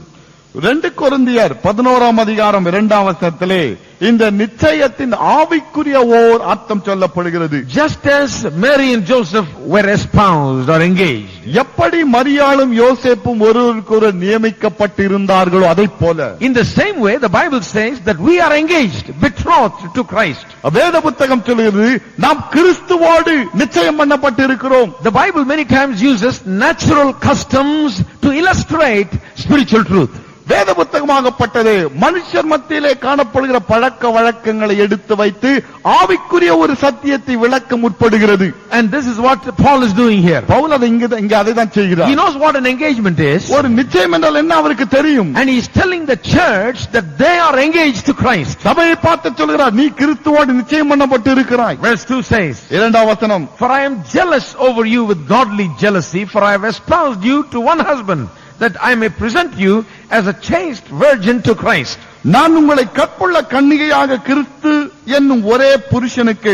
2 கொரிந்தியர் 11ஆம் அதிகாரம் 2ஆம் வசனத்திலே இந்த நிச்சயத்தின் ஆவிக்குரிய ஓர் அர்த்தம் சொல்லப்படுகிறது. Just as Mary and Joseph were espoused or engaged, எப்படி மரியாளும் யோசேப்பும் ஒருவருக்கொரு நியமிக்கப்பட்டிருந்தார்களோ அதைப் போல, in the same way the Bible says that we are engaged, betrothed to Christ. வேத புத்தகம் சொல்கிறது நாம் கிறிஸ்துவோடு நிச்சயம் பண்ணப்பட்டிருக்கிறோம். The Bible many times uses natural customs to illustrate spiritual truth. வேத புத்தகமாகப்பட்டது மனுஷர் மத்தியிலே காணப்படுகிற பழக்க வழக்கங்களை எடுத்து வைத்து ஆவிக்குரிய ஒரு சத்தியத்தை விளக்க முற்படுகிறது. And this is what Paul is doing here. Pavul அதை இங்க அதை தான் செய்கிறார். He knows what an engagement is. ஒரு நிச்சயம் என்றால் என்ன அவருக்கு தெரியும். And he is telling the church that they are engaged to Christ. சபையை பார்த்து சொல்கிறார், நீ கிறிஸ்துவோடு நிச்சயம் பண்ணப்பட்டு இருக்கிறாய். Verse 2 says, 2ஆம் வசனம், For I am jealous over you with godly jealousy, for I have espoused you to one husband, that I may present you as a chaste virgin to Christ. நான் உங்களை கற்புள்ள கன்னிகையாக கிறிஸ்து என்னும் ஒரே புருஷனுக்கு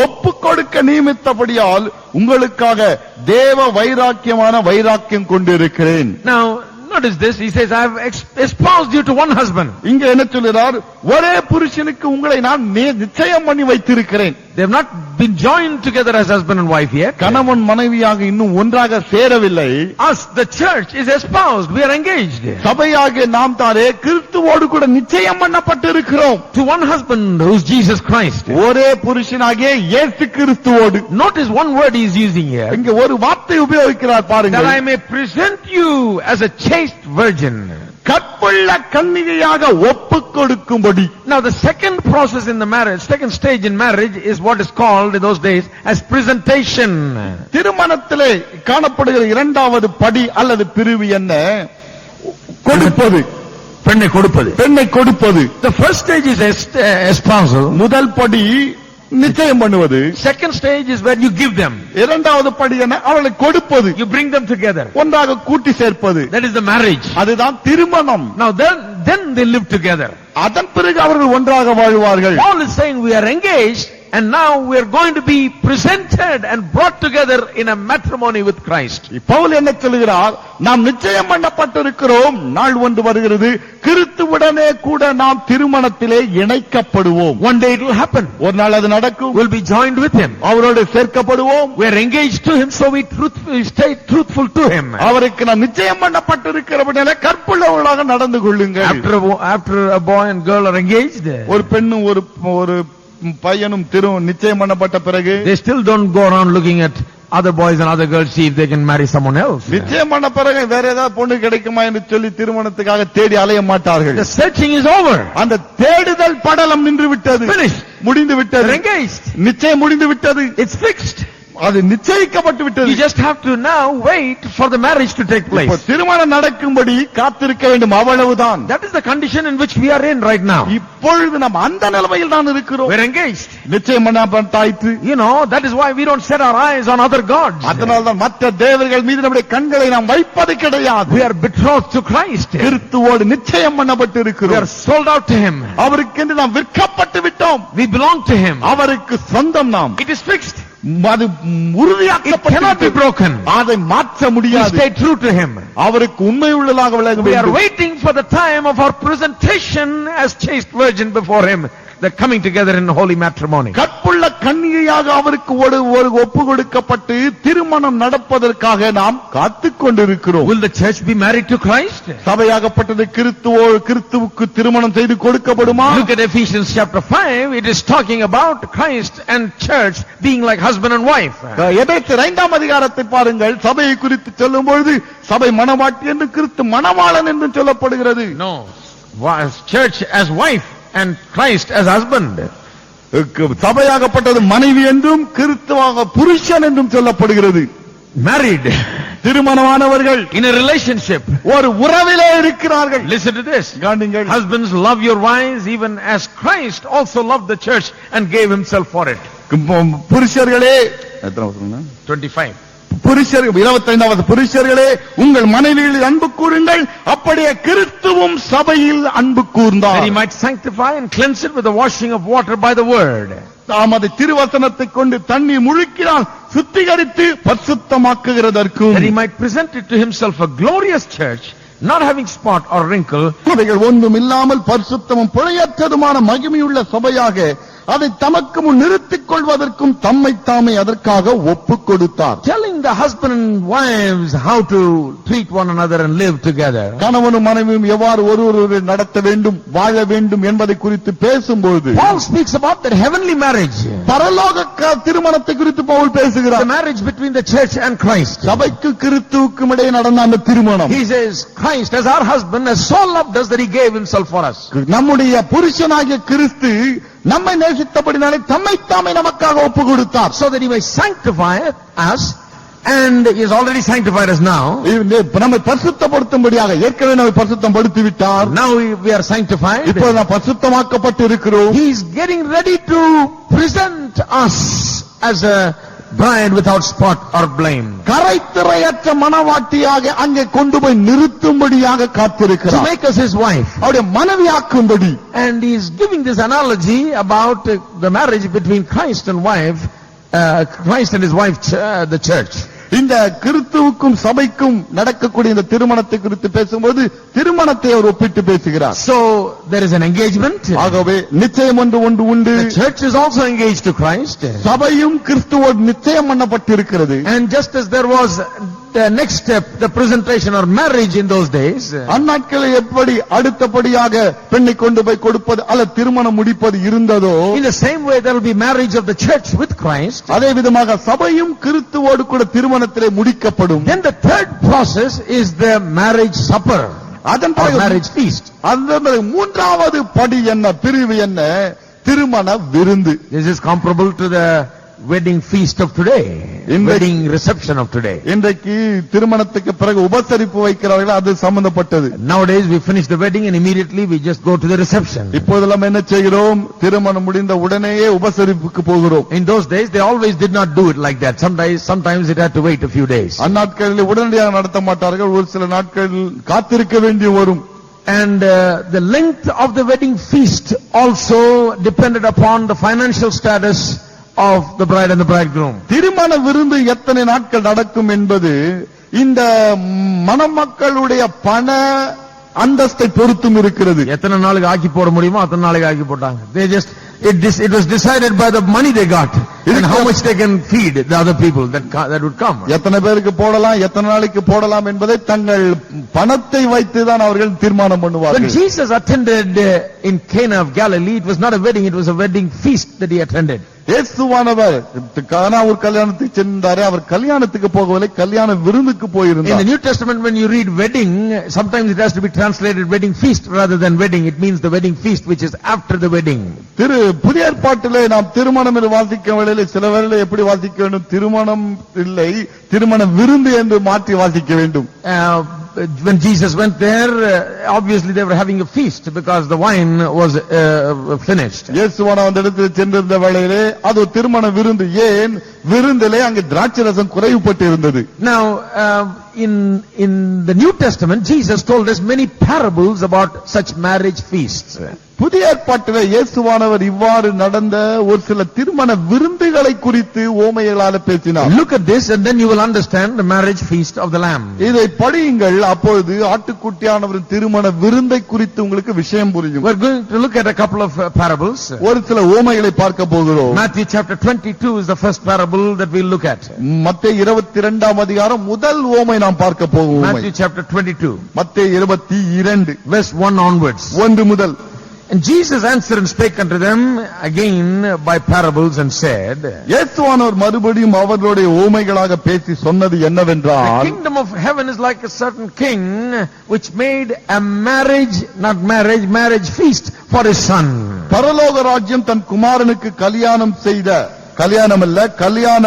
ஒப்புக் கொடுக்க நியமித்தபடியால் உங்களுக்காக தேவ வைராக்கியம் கொண்டிருக்கிறேன். Now notice this, he says, I have espoused you to one husband. இங்க என்ன சொல்றார், ஒரே புருஷனுக்கு உங்களை நான் நிச்சயம் பண்ணி வைத்திருக்கிறேன். They have not been joined together as husband and wife yet. கணவன் மனைவியாக இன்னும் ஒன்றாக சேரவில்லை. Us, the church, is espoused. We are engaged. சபையாக நாம் தானே கிறிஸ்துவோடு கூட நிச்சயம் பண்ணப்பட்டிருக்கிறோம். To one husband who is Jesus Christ. ஒரே புருஷனாகிய இயேசு கிறிஸ்துவோடு. Notice one word he is using here. இங்க ஒரு வார்த்தை உபயோகிக்கிறார் பாருங்கள். That I may present you as a chaste virgin. கற்புள்ள கன்னிகையாக ஒப்புக் கொடுக்கும்படி. Now the second process in the marriage, second stage in marriage is what is called in those days as presentation. திருமணத்திலே காணப்படுகிற இரண்டாவது படி அல்லது பிரிவு என்ன? கொடுப்பது. பெண்ணை கொடுப்பது. The first stage is espousal. முதல் படி நிச்சயம் பண்ணுவது. Second stage is where you give them. இரண்டாவது படி என்ன? அவளை கொடுப்பது. You bring them together. ஒன்றாக கூட்டி சேர்ப்பது. That is the marriage. அதுதான் திருமணம். Now then they live together. அதன் பிறகு அவர்கள் ஒன்றாக வாழ்வார்கள். Paul is saying we are engaged and now we are going to be presented and brought together in a matrimony with Christ. Pavul என்ன சொல்கிறார், நாம் நிச்சயம் பண்ணப்பட்டிருக்கிறோம், நாள் ஒன்று வருகிறது கிறிஸ்துவுடனே கூட நாம் திருமணத்திலே இணைக்கப்படுவோம். One day it will happen. ஒரு நாள் அது நடக்கும். We'll be joined with him. அவரோடு சேர்க்கப்படுவோம். We are engaged to him, so we stay truthful to him. அவருக்கு நாம் நிச்சயம் பண்ணப்பட்டிருக்கிறபடியால் கற்புள்ளவர்களாக நடந்து கொள்ளுங்கள். After a boy and girl are engaged, ஒரு பெண்ணும் ஒரு பையனும் நிச்சயம் பண்ணப்பட்ட பிறகு they still don't go around looking at other boys and other girls, see if they can marry someone else. நிச்சயம் பண்ண பிறகு வேற ஏதாவது பொண்ணு கிடைக்குமா என்று சொல்லி திருமணத்துக்காக தேடி அலைய மாட்டார்கள். The searching is over. அந்த தேடுதல் படலம் நின்று விட்டது. Finished. முடிந்து விட்டது. Engaged. நிச்சயம் முடிந்து விட்டது. It's fixed. அது நிச்சயிக்கப்பட்டு விட்டது. You just have to now wait for the marriage to take இப்போ place. திருமணம் நடக்கும்படி காத்திருக்க வேண்டும், அவ்வளவுதான். That is the condition in which we are in right now. இப்பொழுது நாம் அந்த நிலைமையில் தான் இருக்கிறோம். We're engaged. நிச்சயம் பண்ணப்பட்டாயிற்று. You know, that is why we don't set our eyes on other gods. அதனால்தான் மற்ற தேவர்கள் மீது நம்முடைய கண்களை நாம் வைப்பது கிடையாது. We are betrothed to Christ. கிறிஸ்துவோடு நிச்சயம் பண்ணப்பட்டு We are இருக்கிறோம். sold out to Him. அவருக்கென்று நாம் விற்கப்பட்டு விட்டோம். We belong to Him. அவருக்கு சொந்தம் நாம். It is fixed. அது It cannot be உறுதியாக்கப்பட்டு broken. அதை மாற்ற We முடியாது. stay true to Him. அவருக்கு உண்மை உள்ளதாக விளங்க We are வேண்டும். waiting for the time of our presentation as chaste virgin before Him. The coming together in holy matrimony. கற்புள்ள கன்னிகையாக அவருக்கு ஒரு ஒப்பு கொடுக்கப்பட்டு திருமணம் நடப்பதற்காக நாம் காத்துக் கொண்டிருக்கிறோம். Will the church be married to Christ? சபையாகப்பட்டது கிறிஸ்துவுக்கு திருமணம் செய்து கொடுக்கப்படுமா? Look at Ephesians chapter 5. It is talking about Christ and church being like husband and wife. எபேசியர் 5ஆம் அதிகாரத்தை பாருங்கள். சபையை குறித்து சொல்லும் பொழுது சபை மணவாட்டி என்று கிறிஸ்து மணவாளன் என்று சொல்லப்படுகிறது. No. Church as wife and Christ as husband. சபையாகப்பட்டது மனைவி என்றும் கிறிஸ்துவாக புருஷன் என்றும் சொல்லப்படுகிறது. Married. திருமணமானவர்கள் In a relationship. ஒரு உறவிலே இருக்கிறார்கள். Listen to this. கவனிங்கள். Husbands, love your wives even as Christ also loved the church and gave Himself for it. புருஷர்களே எத்தனை வசனம்? 25. புருஷர்கள் 25வது புருஷர்களே உங்கள் மனைவிகளில் அன்பு கூறுங்கள், அப்படியே கிறிஸ்துவும் சபையில் அன்பு That கூர்ந்தார். He might sanctify and cleanse it with the washing of water by the word. தாம் அதை திருவசனத்தை கொண்டு தண்ணீர் முழுக்கினால் சுத்திகரித்து பரிசுத்தமாக்குகிறதற்கும், That He might present it to Himself a glorious church, not having spot or wrinkle, அவைகள் ஒன்றும் இல்லாமல் பரிசுத்தமும் பிழையற்றதுமான மகிமையுள்ள சபையாக அதை தமக்கு முன் நிறுத்திக் கொள்வதற்கும் தம்மை தாமே அதற்காக ஒப்புக் கொடுத்தார். telling the husband and wives how to treat one another and live together. கணவனும் மனைவியும் எவ்வாறு ஒருவரை நடத்த வேண்டும், வாழ வேண்டும் என்பதை குறித்து பேசும்போது Paul speaks about that heavenly marriage, பரலோக திருமணத்தை குறித்து பவுல் the பேசுகிறார். marriage between the church and Christ. சபைக்கு கிறிஸ்துவுக்கும் இடையே நடந்த அந்த திருமணம், He says, Christ as our husband has so loved us that He gave Himself for us. நம்முடைய புருஷனாகிய கிறிஸ்து நம்மை நேசித்தபடினாலே தம்மை தாமே நமக்காக ஒப்பு கொடுத்தார். So that He may sanctify us, and He has already sanctified us now. நம்மை பரிசுத்தப்படுத்தும்படியாக ஏற்கனவே நம்மை பரிசுத்தம் படுத்தி விட்டார். Now we are sanctified. இப்போது நாம் பரிசுத்தமாக்கப்பட்டு இருக்கிறோம். He is getting ready to present us as a bride without spot or blame. கரைத்திரையற்ற மணவாட்டியாக அங்கே கொண்டு போய் நிறுத்தும்படியாக To காத்திருக்கிறார். make us His wife. அவருடைய மனைவியாக்கும்படி. And He is giving this analogy about the marriage between Christ and wife, Christ and His wife, the church. இந்த கிறிஸ்துவுக்கும் சபைக்கும் நடக்கக்கூடிய இந்த திருமணத்தை குறித்து பேசும்போது திருமணத்தை அவர் ஒப்பிட்டு பேசுகிறார். So there is an engagement. ஆகவே நிச்சயம் ஒன்று உண்டு. The church is also engaged to Christ. சபையும் கிறிஸ்துவோடு நிச்சயம் பண்ணப்பட்டிருக்கிறது. And just as there was the next step, the presentation or marriage in those days, அந்நாட்களில் எப்படி அடுத்தபடியாக பெண்ணை கொண்டு போய் கொடுப்பது அல்ல திருமணம் முடிப்பது இருந்ததோ, in the same way there will be marriage of the church with Christ. அதே விதமாக சபையும் கிறிஸ்துவோடு கூட திருமணத்திலே முடிக்கப்படும். Then the third process is the marriage supper அதன் or பிறகு marriage feast. அந்த மூன்றாவது படி என்ன, பிரிவு என்ன, திருமண விருந்து. This is comparable to the wedding feast of today, wedding reception of today. இன்றைக்கு திருமணத்துக்கு பிறகு உபசரிப்பு வைக்கிறார்கள், அது சம்பந்தப்பட்டது. Nowadays we finish the wedding and immediately we just go to the reception. இப்போதெல்லாம் என்ன செய்கிறோம், திருமணம் முடிந்த உடனேயே உபசரிப்புக்கு போகிறோம். In those days they always did not do it like that. Sometimes it had to wait a few days. அந்நாட்களில் உடனடியாக நடத்த மாட்டார்கள், ஒரு சில நாட்கள் காத்திருக்க வேண்டி வரும். And the length of the wedding feast also depended upon the financial status of the bride and the bridegroom. திருமண விருந்து எத்தனை நாட்கள் நடக்கும் என்பது இந்த மணமக்களுடைய பண அந்தஸ்தை பொறுத்தும் இருக்கிறது. எத்தனை நாளுக்கு ஆக்கி போட முடியுமோ அத்தனை நாளைக்கு ஆக்கி போட்டாங்க. They just it was decided by the money they got and how much they can feed the other people that would come. எத்தனை பேருக்கு போடலாம், எத்தனை நாளைக்கு போடலாம் என்பதை தங்கள் பணத்தை வைத்து தான் அவர்கள் தீர்மானம் When பண்ணுவார்கள். Jesus attended in Cana of Galilee, it was not a wedding, it was a wedding feast that He attended. இயேசுவானவர் கானா ஒரு கல்யாணத்துக்கு சென்றாரே, அவர் கல்யாணத்துக்கு போகவில்லை, கல்யாண விருந்துக்கு In the போயிருந்தார். New Testament, when you read wedding, sometimes it has to be translated wedding feast rather than wedding. It means the wedding feast which is after the wedding. புதிய ஏற்பாட்டிலே நாம் திருமணம் என்று வாசிக்கும் வேளையிலே வேளையில சில வேளையில எப்படி வாசிக்க வேண்டும்? திருமணம் இல்லை, திருமண விருந்து என்று மாற்றி வாசிக்க வேண்டும். When Jesus went there, obviously they were having a feast because the wine was finished. இயேசுவான அந்த இடத்தில் சென்றிருந்த வேளையிலே அது ஒரு திருமண விருந்து. ஏன்? விருந்திலே அங்கே திராட்சை ரசம் குறைவுபட்டு இருந்தது. Now, in the New Testament, Jesus told us many parables about such marriage feasts. புதிய ஏற்பாட்டிலே இயேசுவானவர் இவ்வாறு நடந்த ஒரு சில திருமண விருந்துகளை குறித்து ஓமைகளால பேசினார். Look at this and then you will understand the marriage feast of the Lamb. இதை படியுங்கள், அப்பொழுது ஆட்டுக்குட்டியானவரின் திருமண விருந்தை குறித்து உங்களுக்கு விஷயம் புரியும். We're going to look at a couple of parables. ஒரு சில ஓமைகளை பார்க்க போகிறோம். Matthew chapter 22 is the first parable that we'll look at. மத்தேயு 22ஆம் அதிகாரம் முதல் ஓமை நாம் பார்க்க போகிறோம். Matthew chapter 22. மத்தேயு 22 verse 1 onwards. 1 முதல். And Jesus answered and spake unto them again by parables and said, இயேசுவானவர் மறுபடியும் அவர்களுடைய ஓமைகளாக பேசி சொன்னது the என்னவென்றால், kingdom of heaven is like a certain king which made a marriage feast for his son. பரலோக ராஜ்யம் தன் குமாரனுக்கு கல்யாணம் அல்ல, கல்யாண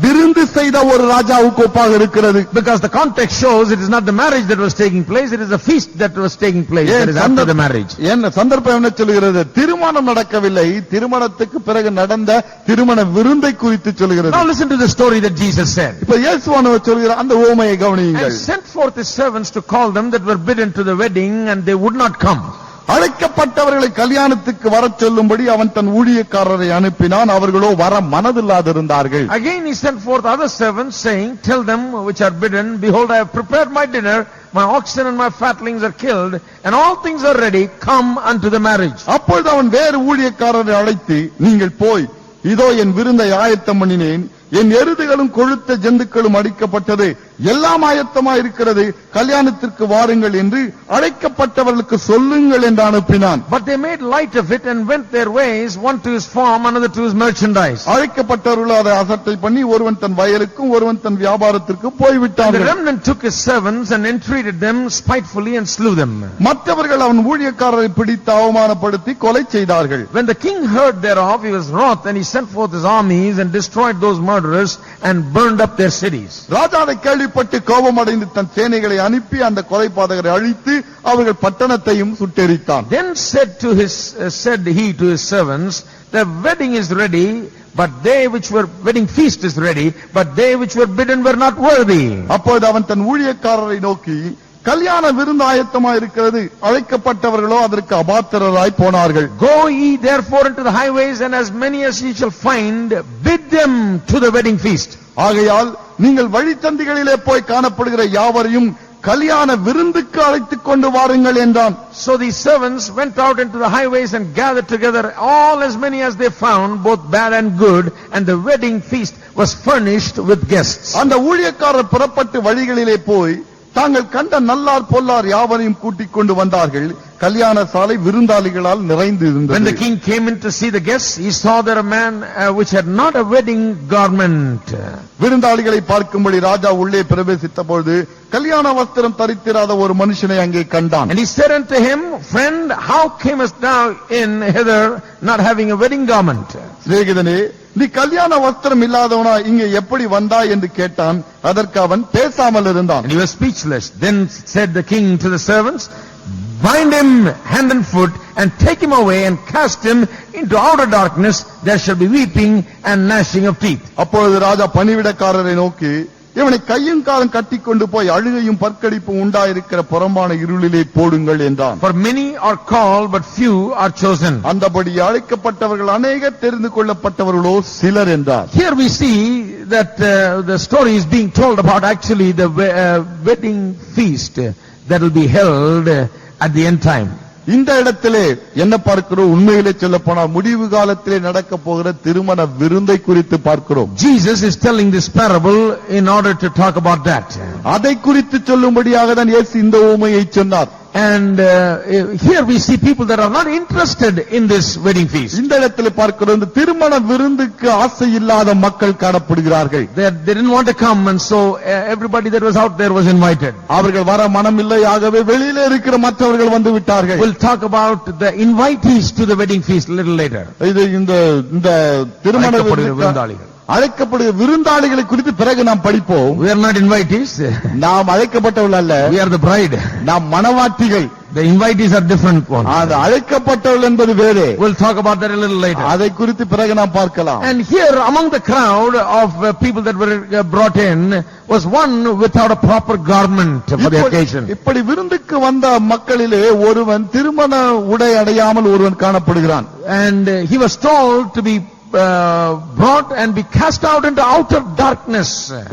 விருந்து செய்த ஒரு ராஜாவுக்கு ஒப்பாக இருக்கிறது. Because the context shows it is not the marriage that was taking place, it is a feast that was taking place. That is after the marriage. என்ன சந்தர்ப்பம் என்ன சொல்கிறது? திருமணம் நடக்கவில்லை, திருமணத்துக்கு பிறகு நடந்த திருமண விருந்தை குறித்து சொல்கிறது. Now listen to the story that Jesus said. இப்ப இயேசுவானவர் சொல்கிற அந்த ஓமையை கவனியுங்கள். And sent forth his servants to call them that were bidden to the wedding, and they would not come. அழைக்கப்பட்டவர்களை கல்யாணத்துக்கு வரச் சொல்லும்படி அவன் தன் ஊழியக்காரரை அனுப்பினான், அவர்களோ வர மனதில்லாதிருந்தார்கள். Again he sent forth other servants, saying, tell them which are bidden, behold, I have prepared my dinner, my oxen and my fatlings are killed, and all things are ready, come unto the marriage. அப்பொழுது அவன் வேறு ஊழியக்காரரை அழைத்து, நீங்கள் போய், இதோ என் விருந்தை ஆயத்தம் பண்ணினேன், என் எருதுகளும் கொழுத்த ஜந்துக்களும் அடிக்கப்பட்டது, எல்லாம் ஆயத்தமா இருக்கிறது, கல்யாணத்திற்கு வாருங்கள் என்று அழைக்கப்பட்டவர்களுக்கு சொல்லுங்கள் என்று அனுப்பினான். But they made light of it and went their ways, one to his farm, another to his merchandise. அழைக்கப்பட்டவர்கள் அதை அசட்டை பண்ணி ஒருவன் தன் வயலுக்கும் ஒருவன் தன் வியாபாரத்திற்கும் The போய்விட்டார்கள். remnant took his servants and entreated them spitefully and slew them. மற்றவர்கள் அவன் ஊழியக்காரரை பிடித்து அவமானப்படுத்தி கொலை செய்தார்கள். When the king heard thereof, he was wroth, and he sent forth his armies and destroyed those murderers and burned up their cities. ராஜாவை கேள்விப்பட்டு கோபமடைந்து தன் சேனைகளை அனுப்பி அந்த கொலைபாதகரை அழித்து அவர்கள் பட்டணத்தையும் சுட்டெரித்தான். Then said he to his servants, the wedding is ready, but they which were wedding feast is ready, but they which were bidden were not worthy. அப்பொழுது அவன் தன் ஊழியக்காரரை நோக்கி, கல்யாண விருந்து ஆயத்தமா இருக்கிறது, அழைக்கப்பட்டவர்களோ அதற்கு அபாத்திரராய் போனார்கள். Go ye therefore into the highways, and as many as ye shall find, bid them to the wedding feast. ஆகையால் நீங்கள் வழித்தந்திகளிலே போய் காணப்படுகிற யாவரையும் கல்யாண விருந்துக்கு அழைத்துக் கொண்டு வாருங்கள் என்றான். So these servants went out into the highways and gathered together all as many as they found, both bad and good, and the wedding feast was furnished with guests. அந்த ஊழியக்காரர் புறப்பட்டு வழிகளிலே போய் தாங்கள் கண்ட நல்லார் பொல்லார் யாவரையும் கூட்டிக் கொண்டு வந்தார்கள். கல்யாண சாலை விருந்தாளிகளால் நிறைந்து When the இருந்தது. king came in to see the guests, he saw there a man which had not a wedding garment. விருந்தாளிகளை பார்க்கும்படி ராஜா உள்ளே பிரவேசித்த பொழுது கல்யாண வஸ்திரம் தரித்திராத ஒரு மனுஷனை அங்கே கண்டான். And he said unto him, friend, how camest thou in hither not having a wedding garment? சிநேகிதனே, நீ கல்யாண வஸ்திரம் இல்லாதவனா இங்கே எப்படி வந்தாய் என்று கேட்டான். அதற்கு அவன் பேசாமல் இருந்தான். And he was speechless. Then said the king to the servants, bind him hand and foot and take him away and cast him into outer darkness. There shall be weeping and gnashing of teeth. அப்பொழுது ராஜா பணிவிடக்காரரை நோக்கி, இவனை கையும் காலம் கட்டிக் கொண்டு போய் அழுகையும் பற்கடிப்பும் உண்டாயிருக்கிற புறம்பான இருளிலே போடுங்கள் என்றான். For many are called, but few are chosen. அந்தபடி அழைக்கப்பட்டவர்கள் அநேகர், தெரிந்து கொள்ளப்பட்டவர்களோ சிலர் என்றார். Here we see that the story is being told about actually the wedding feast that will be held at the end time. இந்த இடத்திலே என்ன பார்க்கிறோம்? உண்மையிலே சொல்ல போனால் முடிவு காலத்திலே நடக்க போகிற திருமண விருந்தை குறித்து பார்க்கிறோம். Jesus is telling this parable in order to talk about that. அதை குறித்து சொல்லும்படியாக தான் இயேசு இந்த உவமையை சொன்னார். And here we see people that are not interested in this wedding feast. இந்த இடத்தில் பார்க்கிறோம், இந்த திருமண விருந்துக்கு ஆசை இல்லாத மக்கள் காணப்படுகிறார்கள். They didn't want to come, and so everybody that was out there was invited. அவர்கள் வர மனமில்லை, ஆகவே வெளியிலே இருக்கிற மற்றவர்கள் வந்து விட்டார்கள். We'll talk about the invitees to the wedding feast a little later. இது இந்த திருமண விருந்துக்கு அழைக்கப்படுகிற விருந்தாளிகளை குறித்து பிறகு நாம் படிப்போம். We are not invitees. நாம் அழைக்கப்பட்டவர்கள் அல்ல. We are the bride. நாம் மணவாட்டிகள். The invitees are different ones. அது அழைக்கப்பட்டவர்கள் என்பது வேறு. We'll talk about that a little later. அதை குறித்து பிறகு நாம் பார்க்கலாம். And here among the crowd of people that were brought in was one without a proper garment for the occasion. இப்படி விருந்துக்கு வந்த மக்களிலே ஒருவன் திருமண உடை அடையாமல் ஒருவன் காணப்படுகிறான். And he was told to be brought and be cast out into outer darkness.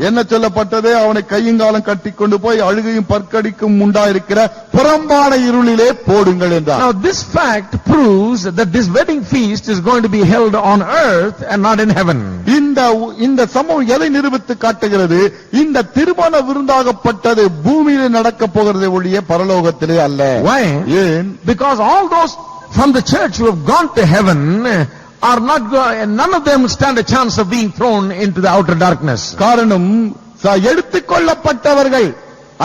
என்ன சொல்லப்பட்டது? அவனை கையங்காலம் கட்டிக்கொண்டு போய் அழுகையும் பற்கடிக்கும் உண்டாயிருக்கிற புறம்பான இருளிலே போடுங்கள் என்றார். Now this fact proves that this wedding feast is going to be held on earth and not in heaven. இந்த சம்பவம் எதை நிரூபித்து காட்டுகிறது? இந்த திருமண விருந்தாகப்பட்டது பூமியிலே நடக்க போகிறதை ஒழிய பரலோகத்திலே அல்ல. Why? ஏன்? Because all those from the church who have gone to heaven are not none of them stand a chance of being thrown into the outer darkness. காரணம், எடுத்துக்கொள்ளப்பட்டவர்கள்,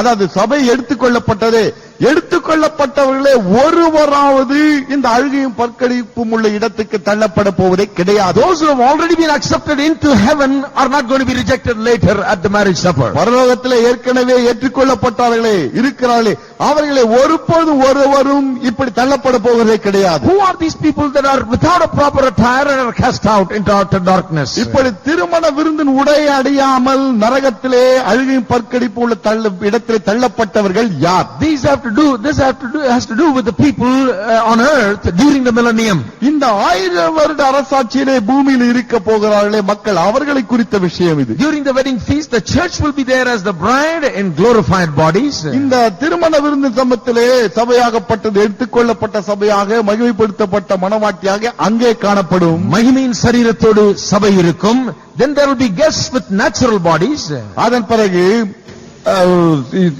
அதாவது சபை எடுத்துக்கொள்ளப்பட்டது, எடுத்துக்கொள்ளப்பட்டவர்களே ஒருவராவது இந்த அழுகையும் பற்கடிப்பும் உள்ள இடத்துக்கு தள்ளப்பட போவதே கிடையாது. Those who have already been accepted into heaven are not going to be rejected later at the marriage supper. பரலோகத்திலே ஏற்கனவே ஏற்றுக்கொள்ளப்பட்டவர்களே இருக்கிறார்களே, அவர்களே ஒருவரும் இப்படி தள்ளப்பட போவதே கிடையாது. Who are these people that are without a proper attire and are cast out into outer darkness? இப்படி திருமண விருந்தின் உடை அடையாமல் நரகத்திலே அழுகையும் பற்கடிப்பு உள்ள இடத்திலே தள்ளப்பட்டவர்கள் யார்? This has to do with the people on earth during the millennium. இந்த 1000 வருட அரசாட்சியிலே பூமியில் இருக்க போகிறார்களே மக்கள், அவர்களை குறித்த விஷயம் இது. During the wedding feast the church will be there as the bride in glorified bodies. இந்த திருமண விருந்து சமயத்திலே சபையாகப்பட்டது எடுத்துக்கொள்ளப்பட்ட சபையாக மகிமைப்படுத்தப்பட்ட மணவாட்டியாக அங்கே காணப்படும். மகிமையின் சரீரத்தோடு சபை இருக்கும். Then there will be guests with natural bodies. அதன் பிறகு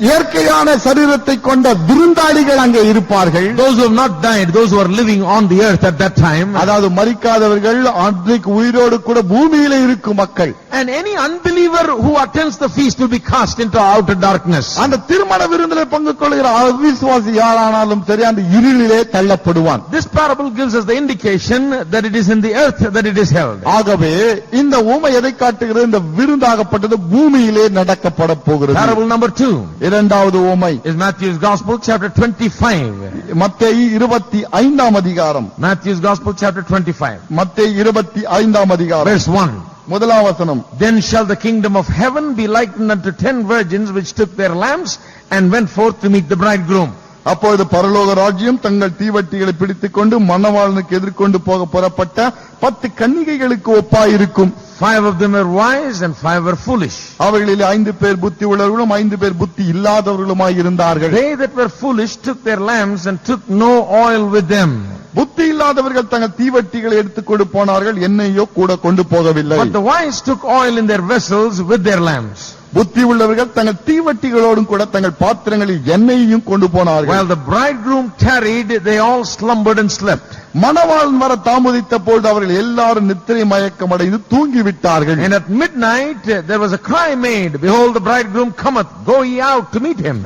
இயற்கையான சரீரத்தை கொண்ட விருந்தாளிகள் அங்கே இருப்பார்கள். Those who have not died, those who are living on the earth at that time. அதாவது மரிக்காதவர்கள், அன்றைக்கு உயிரோடு கூட பூமியிலே இருக்கும் மக்கள். And any unbeliever who attends the feast will be cast into outer darkness. அந்த திருமண விருந்திலே பங்கு கொள்கிற அவிசுவாசி யாரானாலும் சரி அந்த இருளிலே தள்ளப்படுவான். This parable gives us the indication that it is in the earth that it is held. ஆகவே இந்த உவமை எதை காட்டுகிறது? இந்த விருந்தாகப்பட்டது பூமியிலே நடக்கப்பட போகிறது. Parable number 2. இரண்டாவது உவமை is Matthew's Gospel chapter 25. மத்தேயு 25ஆம் அதிகாரம். Matthew's Gospel chapter 25. மத்தேயு 25ஆம் அதிகாரம். Verse 1. முதலாம் வசனம். Then shall the kingdom of heaven be likened unto 10 virgins which took their lamps and went forth to meet the bridegroom. அப்பொழுது பரலோக ராஜ்யம் தங்கள் தீவட்டிகளை பிடித்துக் கொண்டு மணவாளனுக்கு எதிர்கொண்டு போக புறப்பட்ட 10 கன்னிகைகளுக்கு ஒப்பாயிருக்கும். 5 of them were wise and 5 were foolish. அவர்களில் 5 பேர் புத்தி உள்ளவர்களும் 5 பேர் புத்தி இல்லாதவர்களுமாய் இருந்தார்கள். They that were foolish took their lamps and took no oil with them. புத்தி இல்லாதவர்கள் தங்கள் தீவட்டிகளை எடுத்துக்கொண்டு போனார்கள், எண்ணெயோ கூட கொண்டு போகவில்லை. But the wise took oil in their vessels with their lamps. புத்தி உள்ளவர்கள் தங்கள் தீவட்டிகளோடும் கூட தங்கள் பாத்திரங்களில் எண்ணெயையும் கொண்டு போனார்கள். While the bridegroom tarried, they all slumbered and slept. மணவாளன் வர தாமதித்த பொழுது அவர்கள் எல்லாரும் நித்திரை மயக்கமடைந்து தூங்கிவிட்டார்கள். And at midnight there was a cry made, behold the bridegroom cometh, go ye out to meet him.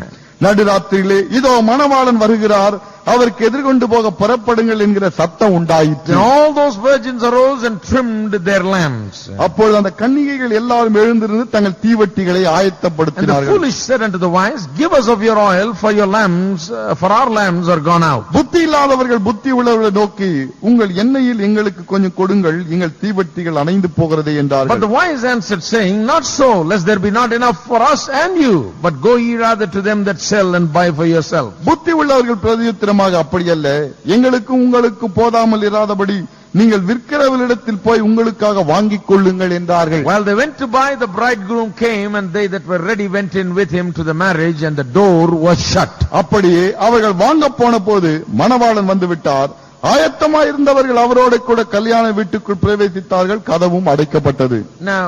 நடுராத்திரியிலே இதோ மணவாளன் வருகிறார், அவருக்கு எதிர்கொண்டு போக புறப்படுங்கள் என்கிற சத்தம் உண்டாயிற்று. Then all those virgins arose and trimmed their lamps. அப்பொழுது அந்த கன்னிகைகள் எல்லாரும் எழுந்திருந்து தங்கள் தீவட்டிகளை ஆயத்தப்படுத்தினார்கள். And the foolish said unto the wise, give us of your oil, for your lamps, for our lamps are gone out. புத்தி இல்லாதவர்கள் புத்தி உள்ளவர்களை நோக்கி, உங்கள் எண்ணெயில் எங்களுக்கு கொஞ்சம் கொடுங்கள், எங்கள் தீவட்டிகள் அணைந்து போகிறதே என்றார்கள். But the wise answered, saying, not so, lest there be not enough for us and you, but go ye rather to them that sell and buy for yourself. புத்தி உள்ளவர்கள் பிரதியுத்தரமாக, அப்படி அல்ல, எங்களுக்கும் உங்களுக்கும் போதாமல் இராதபடி நீங்கள் விற்கிறவர்களிடத்தில் போய் உங்களுக்காக வாங்கிக் கொள்ளுங்கள் என்றார்கள். While they went to buy, the bridegroom came, and they that were ready went in with him to the marriage, and the door was shut. அப்படியே அவர்கள் வாங்க போன போது மணவாளன் வந்து விட்டார், ஆயத்தமாயிருந்தவர்கள் அவரோட கூட கல்யாண வீட்டுக்குள் பிரவேசித்தார்கள், கதவும் அடைக்கப்பட்டது. Now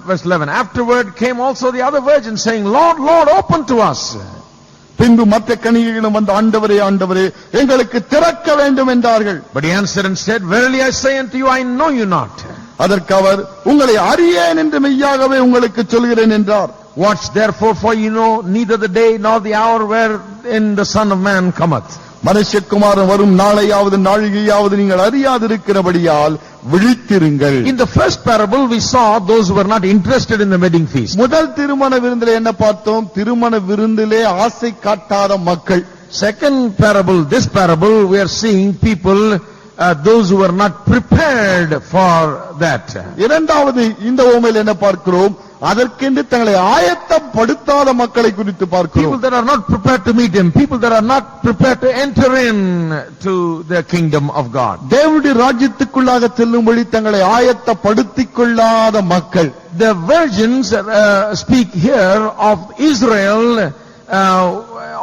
verse 11, afterward came also the other virgins, saying, Lord, Lord, open to us. பின்பு மற்ற கன்னிகைகளும் வந்து ஆண்டவரே ஆண்டவரே எங்களுக்கு திறக்க வேண்டும் என்றார்கள். But he answered and said, Verily I say unto you, I know you not. அதற்கு அவர் உங்களை அறியேன் என்று மெய்யாகவே உங்களுக்கு சொல்கிறேன் என்றார். Watch therefore, for you know neither the day nor the hour wherein the Son of Man cometh. மனுஷகுமாரன் வரும் நாளையாவது நாழிகையாவது நீங்கள் அறியாதிருக்கிறபடியால் விழித்திருங்கள். In the first parable we saw those who were not interested in the wedding feast. முதல் திருமண விருந்திலே என்ன பார்த்தோம்? திருமண விருந்திலே ஆசை காட்டாத மக்கள். Second parable, this parable, we are seeing people, those who were not prepared for that. இரண்டாவது இந்த உவமையில் என்ன பார்க்கிறோம்? அதற்கென்று தங்களை ஆயத்தப்படுத்தாத மக்களை குறித்து People பார்க்கிறோம். that are not prepared to meet him, people that are not prepared to enter in to the kingdom of God. தேவனுடைய ராஜ்யத்துக்குள்ளாக செல்லும்படி தங்களை ஆயத்தப்படுத்திக் கொள்ளாத மக்கள். The virgins speak here of Israel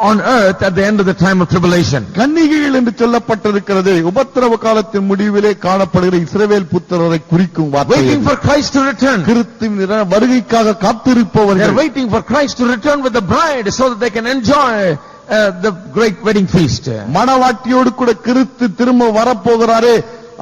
on earth at the end of the time of tribulation. கன்னிகைகள் என்று சொல்லப்பட்டிருக்கிறது உபத்திரவ காலத்தின் முடிவிலே காணப்படுகிற இஸ்ரவேல் புத்திரரை குறிக்கும் வார்த்தை. Waiting for Christ to return. கிறிஸ்துவின் வருகைக்காக They are காத்திருப்பவர்கள். waiting for Christ to return with the bride so that they can enjoy the great wedding feast. மணவாட்டியோடு கூட கிறிஸ்து திரும்ப வரப்போகிறாரே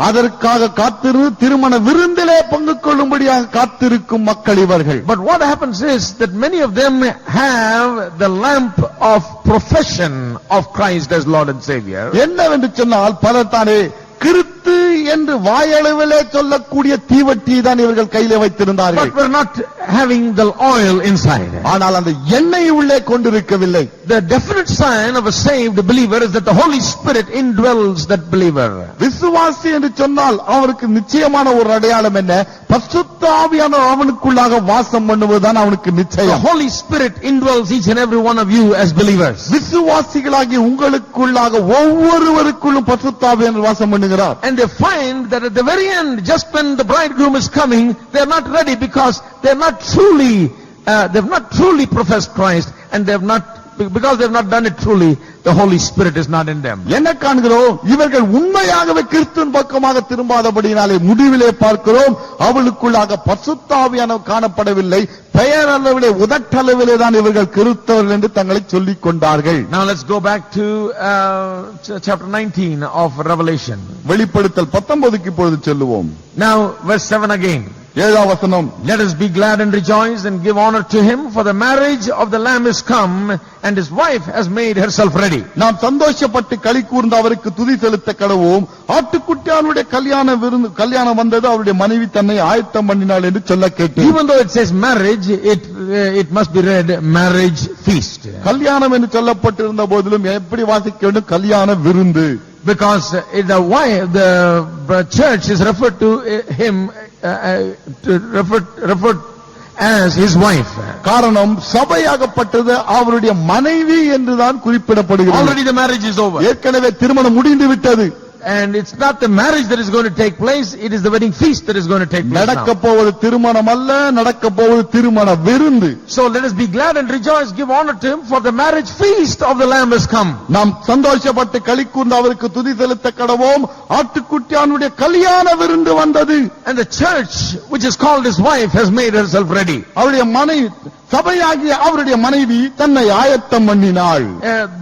அதற்காக காத்திரு திருமண விருந்திலே பங்கு கொள்ளும்படியாக காத்திருக்கும் மக்கள் இவர்கள். But what happens is that many of them have the lamp of profession of Christ as Lord and Savior. என்னவென்று சொன்னால் பலர் தானே கிறிஸ்து என்று வாயளவிலே சொல்லக்கூடிய தீவட்டியை தான் இவர்கள் கையிலே வைத்திருந்தார்கள். But we're not having the oil inside. ஆனால் அந்த எண்ணெய் உள்ளே கொண்டிருக்கவில்லை. The definite sign of a saved believer is that the Holy Spirit indwells that believer. விசுவாசி என்று சொன்னால் அவருக்கு நிச்சயமான ஒரு அடையாளம் என்ன? பரிசுத்த ஆவியானவர் அவனுக்குள்ளாக வாசம் பண்ணுவதுதான் அவனுக்கு The நிச்சயம். Holy Spirit indwells each and every one of you as believers. விசுவாசிகளாகி உங்களுக்குள்ளாக ஒவ்வொருவருக்குள்ளும் பரிசுத்த ஆவியானவர் வாசம் பண்ணுகிறார். And they find that at the very end, just when the bridegroom is coming, they are not ready because they've not truly professed Christ, and because they've not done it truly, the Holy Spirit is not in them. என்ன காண்கிறோம்? இவர்கள் உண்மையாகவே கிறிஸ்துவின் பக்கமாக திரும்பாதபடியினாலே முடிவிலே பார்க்கிறோம் அவளுக்குள்ளாக பரிசுத்த ஆவியானவர் காணப்படவில்லை. பெயரளவிலே உதட்டளவிலே தான் இவர்கள் கிறிஸ்தவர்கள் என்று தங்களை சொல்லிக் கொண்டார்கள். Now let's go back to chapter 19 of Revelation. வெளிப்படுத்தல் 19க்கு இப்பொழுது செல்லுவோம். Now verse 7 again. 7ஆம் வசனம். Let us be glad and rejoice and give honor to him, for the marriage of the Lamb is come, and his wife has made herself ready. நாம் சந்தோஷப்பட்டு களி கூர்ந்து அவருக்கு துதி செலுத்த கடவோம். ஆட்டுக்குட்டியானுடைய கல்யாணம் வந்தது, அவருடைய மனைவி தன்னை ஆயத்தம் பண்ணினாள் என்று சொல்ல கேட்டேன். Even though it says marriage, it must be read marriage feast. கல்யாணம் என்று சொல்லப்பட்டிருந்த போதிலும் எப்படி வாசிக்க வேண்டும்? கல்யாண விருந்து. Because the church is referred to him, referred as his wife. காரணம் சபையாகப்பட்டது அவருடைய மனைவி என்றுதான் குறிப்பிடப்படுகிறது. Already the marriage is over. ஏற்கனவே திருமணம் முடிந்து விட்டது. And it's not the marriage that is going to take place, it is the wedding feast that is going to take place நடக்க now. போவது திருமணம் அல்ல, நடக்க போவது திருமண விருந்து. So let us be glad and rejoice, give honor to him, for the marriage feast of the Lamb has come. நாம் சந்தோஷப்பட்டு களி கூர்ந்து அவருக்கு துதி செலுத்த கடவோம். ஆட்டுக்குட்டியானுடைய கல்யாண விருந்து வந்தது. And the church, which is called his wife, has made herself ready. அவருடைய மனைவி சபையாகிய அவருடைய மனைவி தன்னை ஆயத்தம் பண்ணினாள்.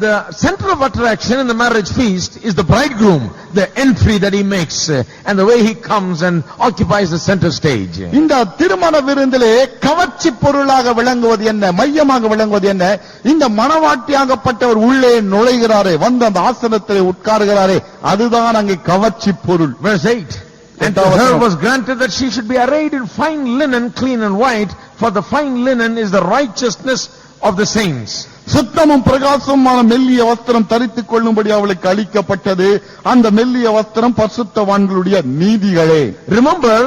The center of attraction in the marriage feast is the bridegroom, the entry that he makes, and the way he comes and occupies the center stage. இந்த திருமண விருந்திலே கவர்ச்சி பொருளாக விளங்குவது என்ன? மையமாக விளங்குவது என்ன? இந்த மணவாட்டியாகப்பட்டவர் உள்ளே நுழைகிறாரே, வந்து அந்த ஆசனத்திலே உட்கார்கிறாரே, அதுதான் அங்கே கவர்ச்சி பொருள். Verse 8. And to her was granted that she should be arrayed in fine linen, clean and white, for the fine linen is the righteousness of the saints. சுத்தமும் பிரகாசமான மெல்லிய வஸ்திரம் தரித்துக் கொள்ளும்படி அவளுக்கு அளிக்கப்பட்டது. அந்த மெல்லிய வஸ்திரம் பரிசுத்தவான்களுடைய நீதிகளே. Remember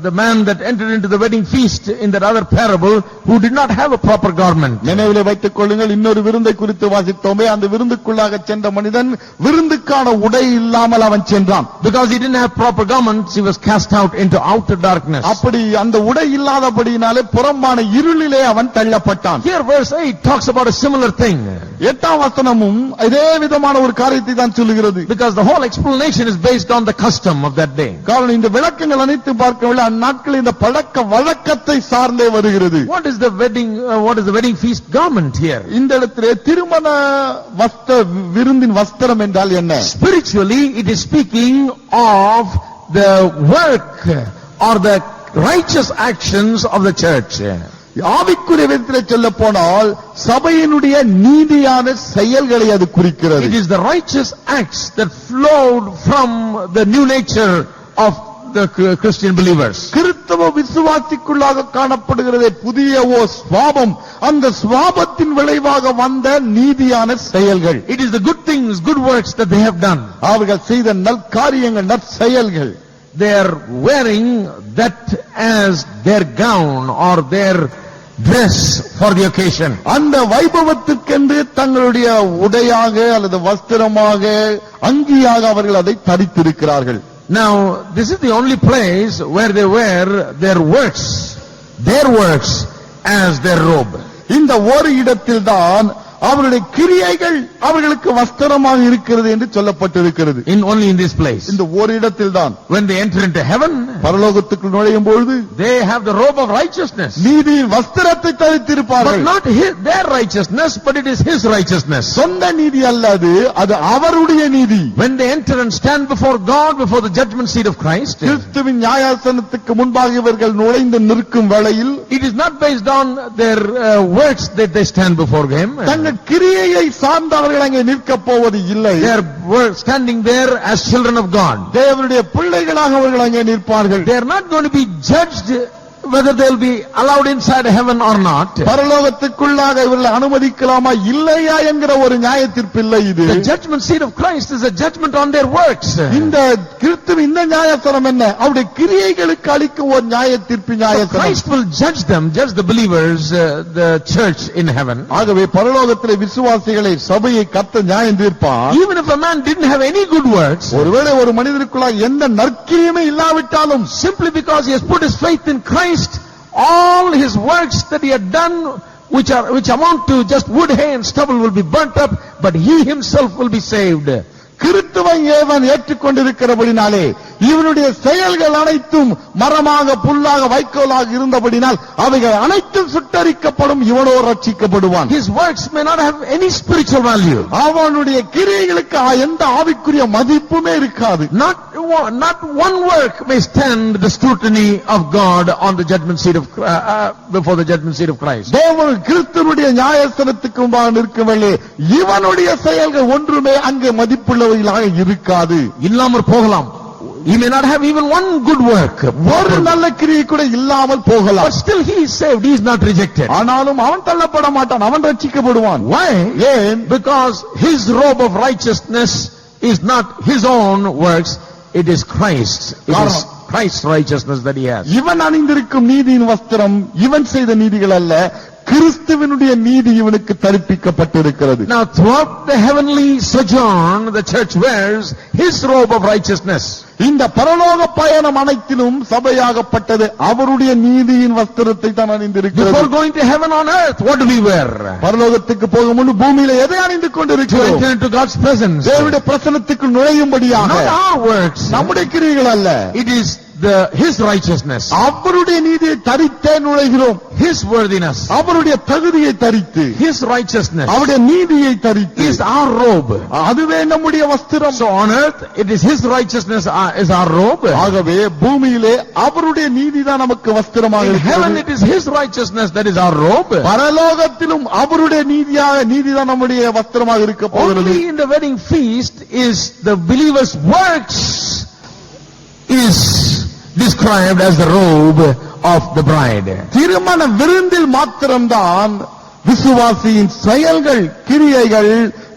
the man that entered into the wedding feast in that other parable, who did not have a proper garment. நினைவிலே வைத்துக் கொள்ளுங்கள், இன்னொரு விருந்தை குறித்து வாசித்தோமே, அந்த விருந்துக்குள்ளாக சென்ற மனிதன் விருந்துக்கான உடை இல்லாமல் அவன் சென்றான். Because he didn't have proper garments, he was cast out into outer darkness. அப்படி அந்த உடை இல்லாதபடியினாலே புறம்பான இருளிலே அவன் தள்ளப்பட்டான். Here verse verse 8 talks about a similar thing. 8ஆம் வசனமும் இதே விதமான ஒரு காரியத்தை தான் சொல்லுகிறது. Because the whole explanation is based on the custom of that day. காரணம் இந்த விளக்கங்கள் அனைத்து பார்க்கவில்லை, அந்நாட்களில் இந்த பழக்க வழக்கத்தை சார்ந்தே வருகிறது. What is the wedding feast garment here? இந்த இடத்திலே திருமண விருந்தின் வஸ்திரம் என்றால் என்ன? Spiritually, it is speaking of the work or the righteous actions of the church. ஆவிக்குரிய விதத்திலே சொல்ல போனால் சபையினுடைய நீதியான செயல்களை அது குறிக்கிறது. It is the righteous acts that flowed from the new nature of the Christian believers. கிறிஸ்தவ விசுவாசிக்குள்ளாக காணப்படுகிறதே புதிய சுவாபம், அந்த சுவாபத்தின் விளைவாக வந்த நீதியான செயல்கள். It is the good things, good works that they have done. அவர்கள் செய்த நற்காரியங்கள், நற்செயல்கள். They are wearing that as their gown or their dress for the occasion. அந்த வைபவத்துக்கென்று தங்களுடைய உடையாக அல்லது வஸ்திரமாக அங்கியாக அவர்கள் அதை தரித்திருக்கிறார்கள். Now, this is the only place where they wear their works as their robe. இந்த ஒரு இடத்தில்தான் அவருடைய கிரியைகள் அவர்களுக்கு வஸ்திரமாக இருக்கிறது என்று சொல்லப்பட்டிருக்கிறது. Only in this place. இந்த ஒரு இடத்தில்தான். When they enter into heaven, பரலோகத்துக்குள் நுழையும் பொழுது they have the robe of righteousness. நீதியின் வஸ்திரத்தை தரித்திருப்பார்கள். But not their righteousness, but it is his righteousness. சொந்த நீதி அல்ல, அது அவருடைய நீதி. When they enter and stand before God, before the judgment seat of Christ, கிறிஸ்துவின் நியாயாசனத்துக்கு முன்பாக இவர்கள் நுழைந்து நிற்கும் வேளையில் it is not based on their works that they stand before him. கிரியையை சார்ந்தவர்கள் அங்கே நிற்க போவது இல்லை. They are standing there as children of God. தேவனுடைய பிள்ளைகளாக அவர்கள் அங்கே நிற்பார்கள். They are not going to be judged whether they will be allowed inside heaven or not. பரலோகத்துக்குள்ளாக இவர்களை அனுமதிக்கலாமா இல்லையா என்கிற ஒரு நியாயத்தீர்ப்பு இல்லை இது. The judgment seat of Christ is a judgment on their works. இந்த கிறிஸ்துவின் இந்த நியாயத்தீர்ப்பு என்ன? அவருடைய கிரியைகளுக்கு அளிக்கும் ஒரு நியாயத்தீர்ப்பு நியாயத்தீர்ப்பு. Christ will judge the believers, the church in heaven. ஆகவே பரலோகத்திலே விசுவாசிகளை சபையை கர்த்தர் நியாயம் தீர்ப்பார். Even if a man didn't have any good works, ஒருவேளை ஒரு மனிதனுக்குள்ள எந்த நற்கிரியையுமே இல்லாவிட்டாலும், simply because he has put his faith in Christ, all his works that he had done, which amount to just wood, hay and stubble, will be burnt up, but he himself will be saved. கிறிஸ்துவை A1 ஏற்றுக்கொண்டிருக்கிறபடினாலே இவனுடைய செயல்கள் அனைத்தும் மரமாக, புல்லாக, வைக்கோலாக இருந்தபடினால் அவைகள் அனைத்தும் சுட்டரிக்கப்படும், இவனோ ரட்சிக்கப்படுவான். His works may not have any spiritual value. அவனுடைய கிரியைகளுக்கு எந்த ஆவிக்குரிய மதிப்புமே இருக்காது. Not one work may stand the scrutiny of God on the judgment seat of before the judgment seat of Christ. தேவன் கிறிஸ்துவுடைய நியாயஸ்தானத்துக்கு முன்பாக நிற்கவில்லை. இவனுடைய செயல்கள் ஒன்றுமே அங்கே மதிப்புள்ளவைகளாக இருக்காது. இல்லாமல் போகலாம். He may not have even one good work. ஒரு நல்ல கிரியை கூட இல்லாமல் போகலாம். But still he is saved. He is not rejected. ஆனாலும் அவன் தள்ளப்பட மாட்டான், அவன் ரட்சிக்கப்படுவான். Why? Because his robe of righteousness is not his own works. It is Christ. It is Christ's righteousness that he has. இவன் அணிந்திருக்கும் நீதியின் வஸ்திரம் இவன் செய்த நீதிகள் அல்ல, கிறிஸ்துவினுடைய நீதி இவனுக்கு தரிப்பிக்கப்பட்டிருக்கிறது. Now throughout the heavenly sojourn, the church wears his robe of righteousness. இந்த பரலோக பயணம் அனைத்திலும் சபையாகப்பட்டது அவருடைய நீதியின் வஸ்திரத்தை தான் அணிந்திருக்கிறது. Before going to heaven on earth, what do we wear? பரலோகத்துக்கு போகும் முன்பு பூமியில எதை அணிந்து கொண்டிருக்கிறோம்? To enter into God's presence. தேவனுடைய பிரசன்னத்துக்கு நுழையும்படியாக. Not our works. நம்முடைய கிரியைகள் அல்ல. It is his righteousness. அவருடைய நீதியை தரித்தே நுழைகிறோம். His worthiness. அவருடைய தகுதியை தரித்து. His righteousness. அவருடைய நீதியை தரித்து. Is our robe. அதுவே நம்முடைய வஸ்திரம். So on earth it is his righteousness is our robe. ஆகவே பூமியிலே அவருடைய நீதிதான் நமக்கு வஸ்திரமாக In இருக்கிறது. heaven it is his righteousness that is our robe. பரலோகத்திலும் அவருடைய நீதிதான் நம்முடைய வஸ்திரமாக இருக்க போகிறது. Only in the wedding feast is the believer's works is described as the robe of the bride. திருமண விருந்தில் மாத்திரம்தான் விசுவாசியின் செயல்கள், கிரியைகள்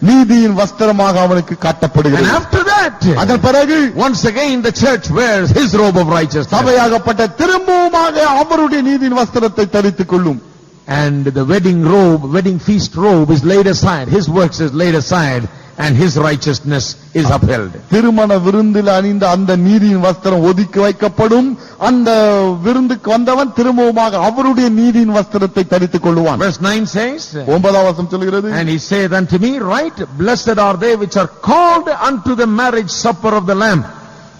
நீதியின் வஸ்திரமாக அவனுக்கு காட்டப்படுகிறது. And after that, அதன் பிறகு once again the church wears his robe of righteousness. சபையாகப்பட்ட திரும்பவுமாக அவருடைய நீதியின் வஸ்திரத்தை தரித்துக் கொள்ளும். And the wedding feast robe is laid aside. His works is laid aside. and his righteousness is upheld. திருமண விருந்தில் அணிந்த அந்த நீதியின் வஸ்திரம் ஒதுக்கி வைக்கப்படும். அந்த விருந்துக்கு வந்தவன் திரும்பவுமாக அவருடைய நீதியின் வஸ்திரத்தை தரித்துக் கொள்வான். Verse 9 says, 9ஆம் வசனம் சொல்கிறது, and he saith unto me, right, blessed are they which are called unto the marriage supper of the Lamb.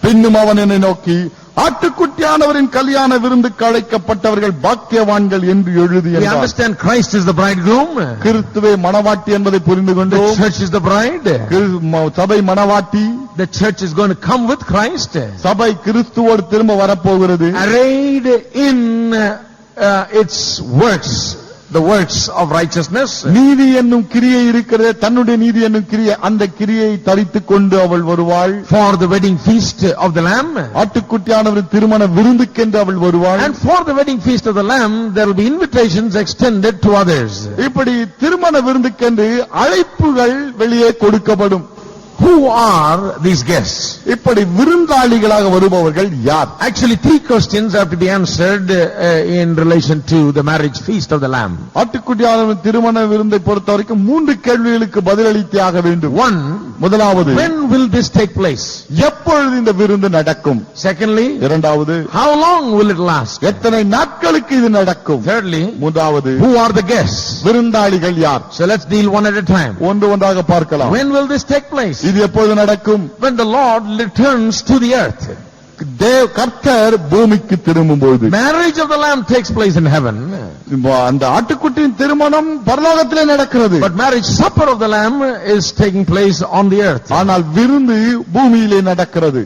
பின்னும் அவன் என்னை நோக்கி, ஆட்டுக்குட்டியானவரின் கல்யாண விருந்துக்கு அழைக்கப்பட்டவர்கள் பாக்கியவான்கள் என்று எழுதி We என்றார். understand Christ is the bridegroom. கிறிஸ்துவே மணவாட்டி என்பதை புரிந்து The கொண்டோம். church is the bride. சபை மணவாட்டி. The church is going to come with Christ, சபை கிறிஸ்துவோடு திரும்ப வரப்போகிறது. arrayed in its works, the works of righteousness. நீதி என்னும் கிரியை இருக்கிறது, தன்னுடைய நீதி என்னும் கிரியை, அந்த கிரியை தரித்துக் கொண்டு அவள் வருவாள். For the wedding feast of the Lamb. ஆட்டுக்குட்டியானவரின் திருமண விருந்துக்கென்று அவள் வருவாள். And for the wedding feast of the Lamb, there will be invitations extended to others. இப்படி திருமண விருந்துக்கென்று அழைப்புகள் வெளியே கொடுக்கப்படும். Who are these guests? இப்படி விருந்தாளிகளாக வருபவர்கள் யார்? Actually, 3 questions have to be answered in relation to the marriage feast of the Lamb. ஆட்டுக்குட்டியானவரின் திருமண விருந்தை பொறுத்தவரைக்கும் 3 கேள்விகளுக்கு பதிலளித்தே ஆக வேண்டும். One, முதலாவது, when will this take place? எப்பொழுது இந்த விருந்து நடக்கும்? Secondly, இரண்டாவது, how long will it last? எத்தனை நாட்களுக்கு இது நடக்கும்? Thirdly, மூன்றாவது, who are the guests? விருந்தாளிகள் யார்? So let's deal one at a time. ஒன்று ஒன்றாக பார்க்கலாம். When will this take place? இது எப்பொழுது நடக்கும்? When the Lord returns to the earth. கர்த்தர் பூமிக்கு திரும்பும்போது. Marriage of the Lamb takes place in heaven. அந்த ஆட்டுக்குட்டியின் திருமணம் பரலோகத்திலே நடக்கிறது. But marriage supper of the Lamb is taking place on the earth. ஆனால் விருந்து பூமியிலே நடக்கிறது.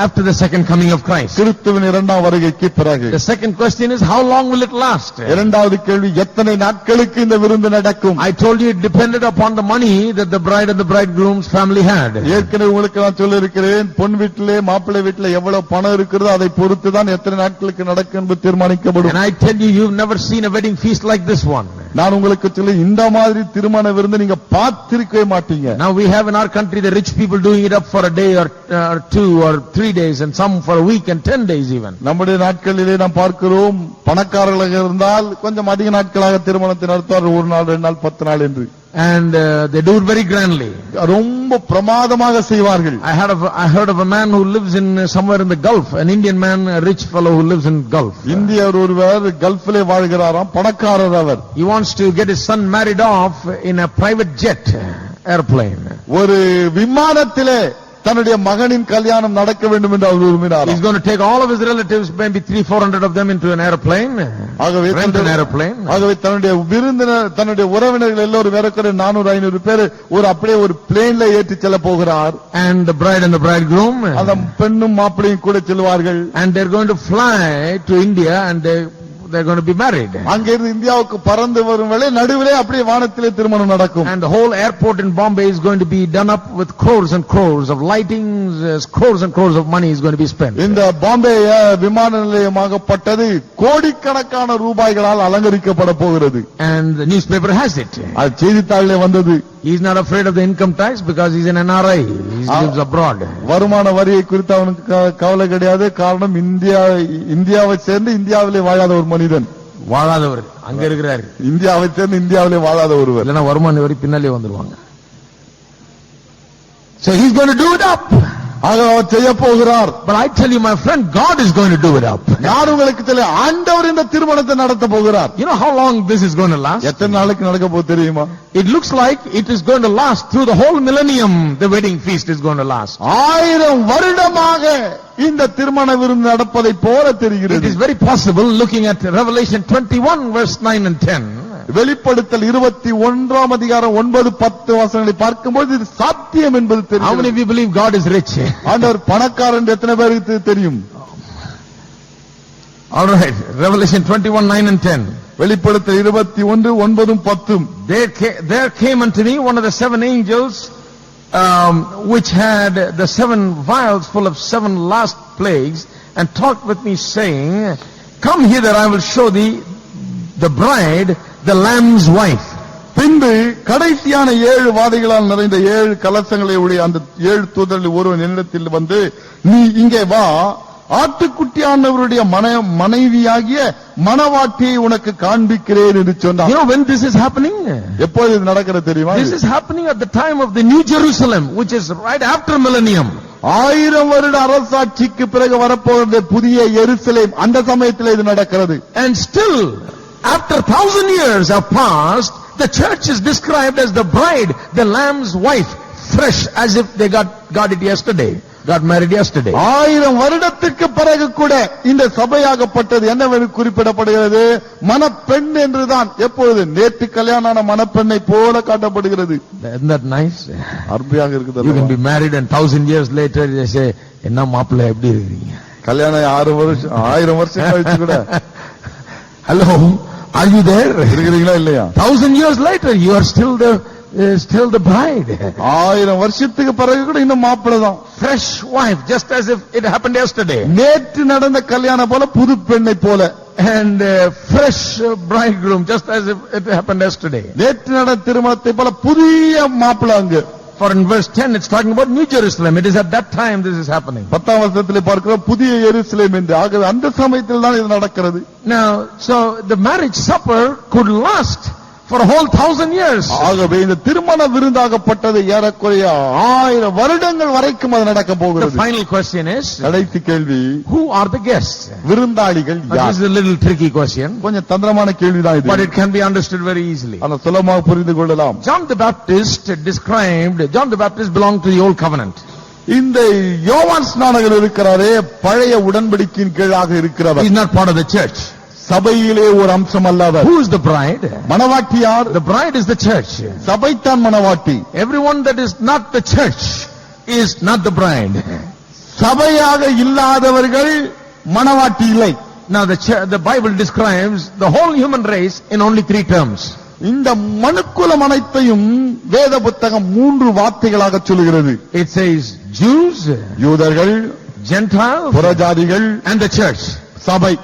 After the second coming of Christ. கிறிஸ்துவின் இரண்டாம் வருகைக்கு பிறகு. The second question is, how long will it last? இரண்டாவது கேள்வி, எத்தனை நாட்களுக்கு இந்த விருந்து நடக்கும்? I told you it depended upon the money that the bride and the bridegroom's family had. ஏற்கனவே உங்களுக்கு நான் சொல்லியிருக்கிறேன், பொன் வீட்டிலே மாப்பிள்ளை வீட்டிலே எவ்வளவு பணம் இருக்கிறதோ அதை பொறுத்து தான் எத்தனை நாட்களுக்கு நடக்கும் என்பது தீர்மானிக்கப்படும். And I tell you, you've never seen a wedding feast like this one. நான் உங்களுக்கு சொல்லி, இந்த மாதிரி திருமண விருந்து நீங்க பார்த்திருக்கவே மாட்டீங்க. Now we have in our country the rich people doing it up for a day or 2 or 3 days, and some for a week and 10 days even. நம்முடைய நாட்களிலே நாம் பார்க்கிறோம், பணக்காரர்களாக இருந்தால் கொஞ்சம் அதிக நாட்களாக திருமணத்தை நடத்துவார், 1 நாள் 2 நாள் 10 நாள் என்று. And they do it very grandly. ரொம்ப பிரமாதமாக செய்வார்கள். I heard of a man who lives in somewhere in the Gulf, an Indian man, a rich fellow who lives in Gulf. இந்தியர் ஒருவர் கல்ஃபிலே வாழ்கிறாராம், பணக்காரர் அவர். He wants to get his son married off in a private jet airplane. ஒரு விமானத்திலே தன்னுடைய மகனின் கல்யாணம் நடக்க வேண்டும் என்று அவர் விரும்பினார். He's going to take all of his relatives, maybe 300-400 of them, into an airplane. Rent an airplane. ஆகவே தன்னுடைய விருந்தினர், தன்னுடைய உறவினர்கள் எல்லோரும் வேறக்குறை 400-500 பேர் அப்படியே ஒரு பிளேன்ல ஏற்றி செல்ல போகிறார். And the bride and the bridegroom. அந்த பெண்ணும் மாப்பிள்ளையும் கூட செல்வார்கள். And they're going to fly to India, and they're going to be married. அங்கிருந்து இந்தியாவுக்கு பறந்து வரும் வேளை நடுவிலே அப்படியே வானத்திலே திருமணம் நடக்கும். And the whole airport in Bombay is going to be done up with crores and crores of lightings, crores and crores of money is going to be spent. இந்த பாம்பே விமான நிலையமாகப்பட்டது கோடிக்கணக்கான ரூபாய்களால் அலங்கரிக்கப்பட போகிறது. And the newspaper has it. அது செய்தித்தாளிலே வந்தது. He's not afraid of the income tax because he's an NRI. He lives abroad. வருமான வரியை குறித்து அவனுக்கு கவலை கிடையாது. காரணம், இந்தியாவை சேர்ந்து இந்தியாவிலே வாழாத ஒரு மனிதன். வாழாதவர் அங்க இருக்கிறாரு. இந்தியாவை சேர்ந்து இந்தியாவிலே வாழாத ஒருவர். இல்லனா வருமான வரி பின்னாலே வந்துருவாங்க. So he's going to do it up. ஆக அவர் செய்ய போகிறார். But I tell you, my friend, God is going to do it up. நான் உங்களுக்கு சொல்ல, ஆண்டவர் இந்த திருமணத்தை நடத்த போகிறார். You know how long this is going to last? எத்தனை நாளைக்கு நடக்க போகுது தெரியுமா? It looks like it is going to last through the whole millennium. The wedding feast is going to last. 1000 வருடமாக இந்த திருமண விருந்து நடப்பதை போல தெரிகிறது. It is very possible, looking at Revelation 21 verse 9 and 10. வெளிப்படுத்தல் 21ஆம் அதிகாரம் 9-10 வசனங்களை பார்க்கும்போது இது சாத்தியம் என்பது தெரியும். How many of you believe God is rich? ஆண்டவர் பணக்காரர் என்று எத்தனை பேருக்கு தெரியும்? All right, Revelation 21 9 and 10. வெளிப்படுத்தல் 21:9-10. There came unto me one of the 7 angels, which had the 7 vials full of 7 last plagues, and talked with me, saying, Come hither, I will show thee the bride, the Lamb's wife. பின்பு கடைசியான 7 வாதைகளால் நிறைந்த 7 கலசங்களை உடைய அந்த 7 தூதரில் ஒருவன் என்னிடத்தில் வந்து, நீ இங்கே வா, ஆட்டுக்குட்டியானவருடைய மனைவியாகிய மணவாட்டியை உனக்கு காண்பிக்கிறேன் என்று சொன்னார். You know when this is happening? எப்போது இது நடக்கிறது தெரியுமா? This is happening at the time of the New Jerusalem, which is right after millennium. 1000 வருட அரசாட்சிக்கு பிறகு வரப்போகிற புதிய எருசலேம், அந்த சமயத்தில் இது நடக்கிறது. And still, after 1000 years have passed, the church is described as the bride, the lamb's wife, fresh as if they got it yesterday, got married yesterday. 1000 வருடத்துக்கு பிறகு கூட இந்த சபையாகப்பட்டது என்னவென்று குறிப்பிடப்படுகிறது? மணப்பெண் என்றுதான். எப்பொழுது? நேற்று கல்யாணமான மணப்பெண்ணை போல காட்டப்படுகிறது. Isn't that nice? அருமையாக இருக்குது. You can be married and 1000 years later they say, என்ன மாப்பிள்ளை எப்படி இருக்கீங்க? கல்யாணம் 1000 வருஷம் கழிச்சு கூட Hello, are you there? இருக்கிறீங்களா இல்லையா? 1000 years later you are still the bride. 1000 வருஷத்துக்கு பிறகு கூட இன்னும் மாப்பிள்ளை தான். Fresh wife, just as if it happened yesterday. நேற்று நடந்த கல்யாணம் போல, புது பெண்ணை போல. And fresh bridegroom, just as if it happened yesterday. நேற்று நடந்த திருமணத்தை போல புதிய மாப்பிள்ளை அங்கு. For in verse 10 it's talking about New Jerusalem. It is at that time this is happening. 10ஆம் வசனத்திலே பார்க்கிறோம் புதிய எருசலேம் என்று. ஆகவே அந்த சமயத்தில் தான் இது நடக்கிறது. Now, so the marriage supper could last for a whole 1000 years. ஆகவே இந்த திருமண விருந்தாகப்பட்டது ஏறக்குறைய 1000 வருடங்கள் வரைக்கும் அது நடக்க The போகிறது. final question is, கடைசி கேள்வி, who are the guests? விருந்தாளிகள் This யார்? is a little tricky question, கொஞ்சம் தந்திரமான கேள்விதான் இது. but it can be understood very easily. ஆனா சுலபமாக புரிந்து கொள்ளலாம். John the Baptist belonged to the old covenant. இந்த யோவான் ஸ்நானகர் இருக்கிறாரே, பழைய உடன்படிக்கையின் கீழாக இருக்கிறவர். He's not part of the church. சபையிலே ஒரு அம்சம் அல்லவர். Who is the bride? மணவாட்டி யார்? The bride is the church. சபைத்தான் மணவாட்டி. Everyone that is not the church is not the bride. சபையாக இல்லாதவர்கள் மணவாட்டி இல்லை. Now the Bible describes the whole human race in only 3 terms. இந்த மனுக்குலம் அனைத்தையும் வேத புத்தகம் 3 வார்த்தைகளாக சொல்லுகிறது. It says Jews, யூதர்கள், Gentiles, புறஜாதிகள், and the church. சபை.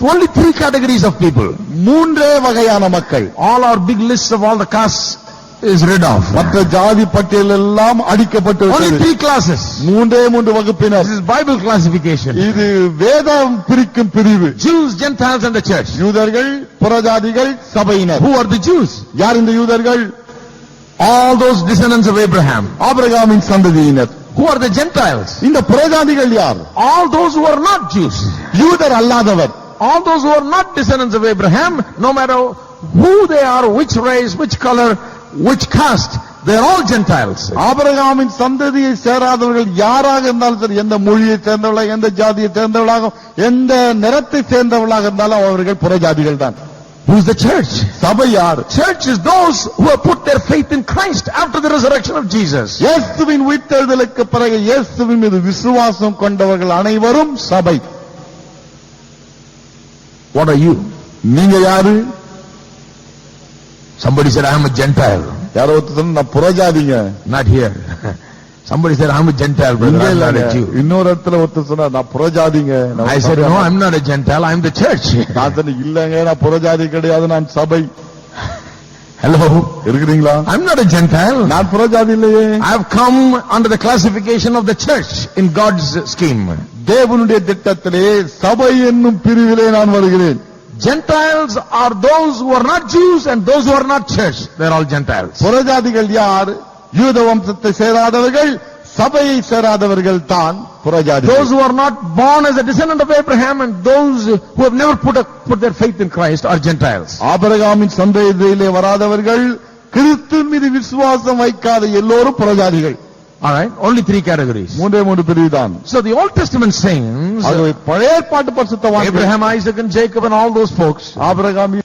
Only 3 categories of people. 3 வகையான மக்கள். All our big lists of all the castes is read off. மற்ற ஜாதி பட்டியல் எல்லாம் அடிக்கப்பட்டு Only விட்டது. 3 classes. 3 வகுப்பினர். This is Bible classification. இது வேதம் பிரிக்கும் பிரிவு. Jews, Gentiles, and the church. யூதர்கள், புறஜாதிகள், சபையினர். Who are the Jews? யார் இந்த யூதர்கள்? All those descendants of Abraham. ஆபிரகாமின் சந்ததியினர். Who are the Gentiles? இந்த புறஜாதிகள் யார்? All those who are not Jews. யூதர் அல்லாதவர். All those who are not descendants of Abraham, no matter who they are, which race, which color, which caste, they are all Gentiles. ஆபிரகாமின் சந்ததியை சேராதவர்கள் யாராக இருந்தாலும் சரி, எந்த மொழியை சேர்ந்தவர்களாக, எந்த ஜாதியை சேர்ந்தவர்களாக, எந்த நிறத்தை சேர்ந்தவர்களாக இருந்தாலும் அவர்கள் புறஜாதிகள் தான். Who is the church? சபை யார்? Church is those who have put their faith in Christ after the resurrection of Jesus. இயேசுவின் உயிர்த்தெழுதலுக்கு பிறகு இயேசுவின் மீது விசுவாசம் கொண்டவர்கள் அனைவரும் சபை. What are you? நீங்க யாரு? Somebody said I am a Gentile. யாரோ ஒருத்தர் நான் புறஜாதிங்க. Not here. Somebody said I am a Gentile, brother. I am not a Jew. இன்னொரு இடத்துல ஒருத்தர் சொன்னா நான் புறஜாதிங்க. I said no, I am not a Gentile. I am the church. நான் சொன்ன இல்லங்க, நான் புறஜாதி கிடையாது, நான் சபை. Hello. இருக்கிறீங்களா? I am not a Gentile. நான் புறஜாதி இல்லையே. I have come under the classification of the church in God's scheme. தேவனுடைய திட்டத்திலே சபை என்னும் பிரிவிலே நான் வருகிறேன். Gentiles are those who are not Jews and those who are not church. They are all Gentiles. புறஜாதிகள் யார்? யூத வம்சத்தை சேராதவர்கள், சபையை சேராதவர்கள் தான் புறஜாதிகள். Those who are not born as a descendant of Abraham and those who have never put their faith in Christ are Gentiles. ஆபிரகாமின் சந்ததியிலே வராதவர்கள், கிறிஸ்து மீது விசுவாசம் வைக்காத எல்லோரும் புறஜாதிகள். All right, only 3 categories. 3 பிரிவுதான். So the Old Testament saints, ஆகவே பழைய ஏற்பாட்டு பரிசுத்தவான்கள், Abraham, Isaac and Jacob and all those folks, Abraham